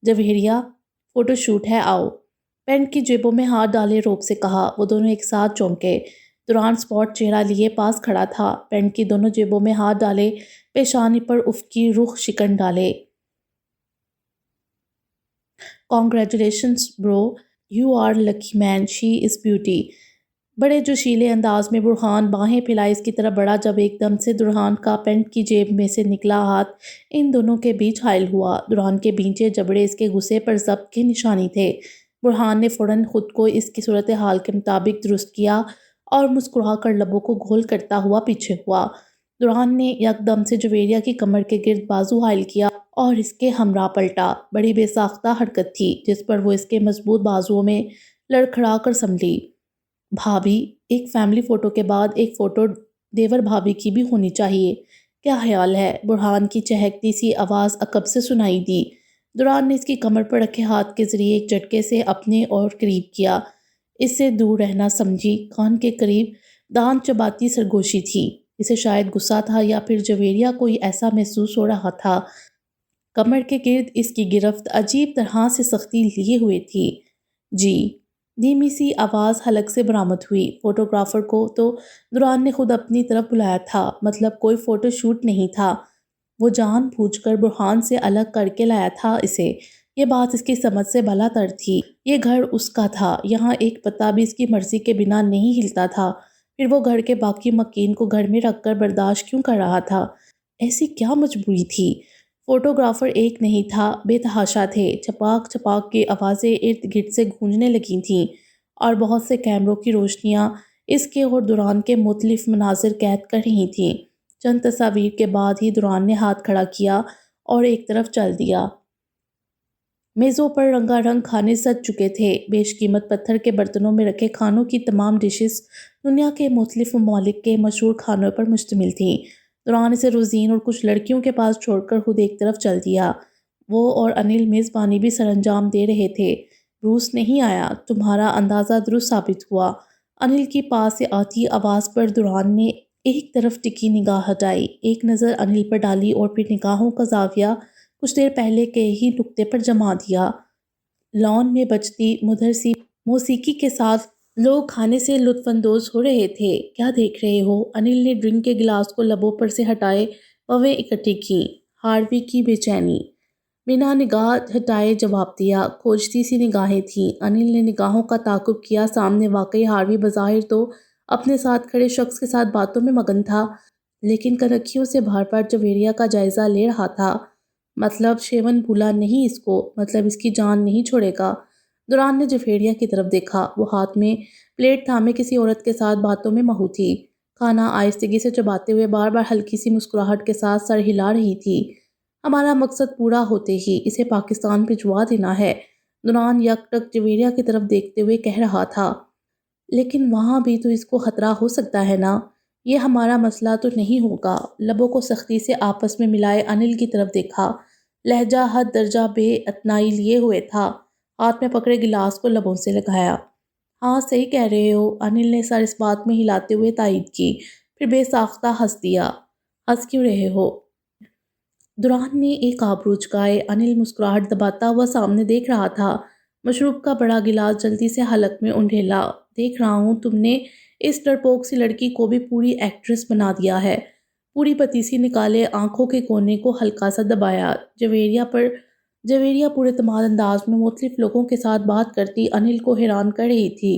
جویریہ، فوٹو شوٹ ہے، آؤ۔ پینٹ کی جیبوں میں ہاتھ ڈالے روب سے کہا۔ وہ دونوں ایک ساتھ چونکے۔ دوران سپاٹ چہرہ لیے پاس کھڑا تھا، پینٹ کی دونوں جیبوں میں ہاتھ ڈالے، پیشانی پر افقی رخ شکن ڈالے۔ Congratulations bro, you are lucky man, she is beauty. بڑے جوشیلے انداز میں برہان باہیں پھیلائے اس کی طرف بڑھا جب ایک دم سے دوران کا پینٹ کی جیب میں سے نکلا ہاتھ ان دونوں کے بیچ حائل ہوا۔ دوران کے بھینچے جبڑے اس کے غصے پر ضبط کی نشانی تھے۔ برہان نے فوراً خود کو اس کی صورتحال کے مطابق درست کیا اور مسکرا کر لبوں کو گول کرتا ہوا پیچھے ہوا۔ دوران نے یکدم سے جویریہ کی کمر کے گرد بازو حائل کیا اور اس کے ہمراہ پلٹا۔ بڑی بے ساختہ حرکت تھی جس پر وہ اس کے مضبوط بازوؤں میں لڑکھڑا کر سنبھلی۔ بھابھی، ایک فیملی فوٹو کے بعد ایک فوٹو دیور بھابھی کی بھی ہونی چاہیے۔ کیا خیال ہے؟ برہان کی چہکتی سی آواز عقب سے سنائی دی۔ دوران نے اس کی کمر پر رکھے ہاتھ کے ذریعے ایک جھٹکے سے اپنے اور قریب کیا۔ اس سے دور رہنا سمجھی، کان کے قریب دانت چباتی سرگوشی تھی۔ اسے شاید غصہ تھا یا پھر جویریہ کوئی ایسا محسوس ہو رہا تھا۔ کمر کے گرد اس کی گرفت عجیب طرح سے سختی لیے ہوئے تھی۔ جی، دھیمی سی آواز حلق سے برآمد ہوئی۔ فوٹوگرافر کو تو دوران نے خود اپنی طرف بلایا تھا، مطلب کوئی فوٹو شوٹ نہیں تھا۔ وہ جان بوجھ کر برہان سے الگ کر کے لایا تھا اسے۔ یہ بات اس کی سمجھ سے بالا تر تھی۔ یہ گھر اس کا تھا، یہاں ایک پتا بھی اس کی مرضی کے بنا نہیں ہلتا تھا۔ پھر وہ گھر کے باقی مکین کو گھر میں رکھ کر برداشت کیوں کر رہا تھا؟ ایسی کیا مجبوری تھی؟ فوٹوگرافر ایک نہیں تھا، بے تحاشا تھے۔ چھپاک چھپاک کی آوازیں ارد گرد سے گونجنے لگی تھیں اور بہت سے کیمروں کی روشنیاں اس کے اور دوران کے مختلف مناظر قید کر رہی تھیں۔ چند تصاویر کے بعد ہی دوران نے ہاتھ کھڑا کیا اور ایک طرف چل دیا۔ میزوں پر رنگا رنگ کھانے سج چکے تھے۔ بیش قیمت پتھر کے برتنوں میں رکھے کھانوں کی تمام ڈشز دنیا کے مختلف ممالک کے مشہور کھانوں پر مشتمل تھیں۔ دوران اسے روزین اور کچھ لڑکیوں کے پاس چھوڑ کر خود ایک طرف چل دیا۔ وہ اور انل میزبانی بھی سر انجام دے رہے تھے۔ روس نہیں آیا، تمہارا اندازہ درست ثابت ہوا۔ انل کی پاس سے آتی آواز پر دوران نے ایک طرف ٹکی نگاہ ہٹائی، ایک نظر انل پر ڈالی اور پھر نگاہوں کا زاویہ کچھ دیر پہلے کے ہی نقطے پر جما دیا۔ لان میں بجتی مدھر سی موسیقی کے ساتھ لوگ کھانے سے لطف اندوز ہو رہے تھے۔ کیا دیکھ رہے ہو؟ انل نے ڈرنک کے گلاس کو لبوں پر سے ہٹائے پویں اکٹھی کیں۔ ہاروی کی بے چینی۔ بنا نگاہ ہٹائے جواب دیا۔ کھوجتی سی نگاہیں تھیں۔ انل نے نگاہوں کا تعاقب کیا۔ سامنے واقعی ہاروی بظاہر تو اپنے ساتھ کھڑے شخص کے ساتھ باتوں میں مگن تھا، لیکن کنکھیوں سے بار بار جویریہ کا جائزہ لے رہا تھا۔ مطلب شیون بھولا نہیں اس کو، مطلب اس کی جان نہیں چھوڑے گا۔ دوران نے جویریہ کی طرف دیکھا۔ وہ ہاتھ میں پلیٹ تھامے کسی عورت کے ساتھ باتوں میں مہو تھی۔ کھانا آہستگی سے چباتے ہوئے بار بار ہلکی سی مسکراہٹ کے ساتھ سر ہلا رہی تھی۔ ہمارا مقصد پورا ہوتے ہی اسے پاکستان بھجوا دینا ہے، دوران یک ٹک جویریہ کی طرف دیکھتے ہوئے کہہ رہا تھا۔ لیکن وہاں بھی تو اس کو خطرہ ہو سکتا ہے نا؟ یہ ہمارا مسئلہ تو نہیں ہوگا۔ لبوں کو سختی سے آپس میں ملائے انل کی طرف دیکھا۔ لہجہ حد درجہ بے اعتنائی لیے ہوئے تھا۔ ہاتھ میں پکڑے گلاس کو لبوں سے لگایا۔ ہاں صحیح کہہ رہے ہو، انل نے سر اس بات میں ہلاتے ہوئے تائید کی، پھر بے ساختہ ہنس دیا۔ ہنس کیوں رہے ہو؟ دوران نے ایک آبرو جھکائے۔ انل مسکراہٹ دباتا ہوا سامنے دیکھ رہا تھا۔ مشروب کا بڑا گلاس جلدی سے حلق میں انڈھیلا۔ دیکھ رہا ہوں تم نے اس ڈرپوک سی لڑکی کو بھی پوری ایکٹریس بنا دیا ہے۔ پوری پتیسی نکالے آنکھوں کے کونے کو ہلکا سا دبایا۔ جویریہ پورے اعتماد انداز میں مختلف لوگوں کے ساتھ بات کرتی انل کو حیران کر رہی تھی۔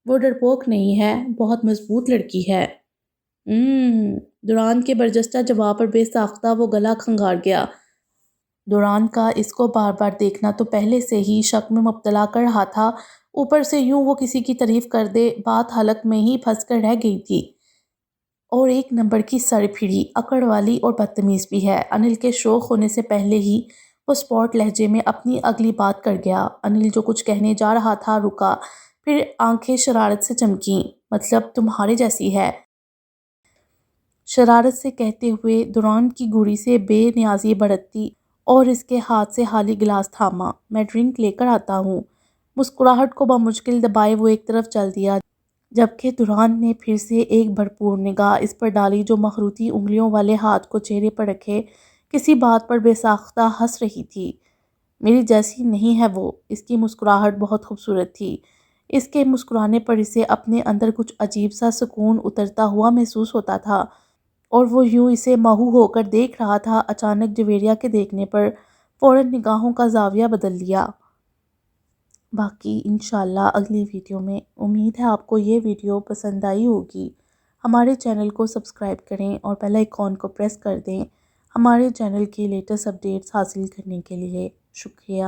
وہ ڈرپوک نہیں ہے، بہت مضبوط لڑکی ہے۔ دوران کے برجستہ جواب پر بے ساختہ وہ گلا کھنگار گیا۔ دوران کا اس کو بار بار دیکھنا تو پہلے سے ہی شک میں مبتلا کر رہا تھا، اوپر سے یوں وہ کسی کی تعریف کر دے، بات حلق میں ہی پھنس کر رہ گئی تھی۔ اور ایک نمبر کی سر پھری، اکڑ والی اور بدتمیز بھی ہے۔ انل کے شوق ہونے سے پہلے ہی وہ اسپاٹ لہجے میں اپنی اگلی بات کر گیا۔ انل جو کچھ کہنے جا رہا تھا رکا، پھر آنکھیں شرارت سے چمکیں۔ مطلب تمہارے جیسی ہے؟ شرارت سے کہتے ہوئے دوران کی گھڑی سے بے نیازی برتتی اور اس کے ہاتھ سے خالی گلاس تھاما۔ میں ڈرنک لے کر آتا ہوں۔ مسکراہٹ کو بمشکل دبائے وہ ایک طرف چل دیا، جبکہ دوران نے پھر سے ایک بھرپور نگاہ اس پر ڈالی جو مخروطی انگلیوں والے ہاتھ کو چہرے پر رکھے کسی بات پر بے ساختہ ہنس رہی تھی۔ میری جیسی نہیں ہے وہ۔ اس کی مسکراہٹ بہت خوبصورت تھی۔ اس کے مسکرانے پر اسے اپنے اندر کچھ عجیب سا سکون اترتا ہوا محسوس ہوتا تھا، اور وہ یوں اسے مہو ہو کر دیکھ رہا تھا۔ اچانک جویریہ کے دیکھنے پر فوراً نگاہوں کا زاویہ بدل لیا۔ باقی انشاءاللہ اگلی ویڈیو میں۔ امید ہے آپ کو یہ ویڈیو پسند آئی ہوگی۔ ہمارے چینل کو سبسکرائب کریں اور بیل آئیکن کو پریس کر دیں ہمارے چینل کی لیٹسٹ اپڈیٹس حاصل کرنے کے لیے۔ شکریہ۔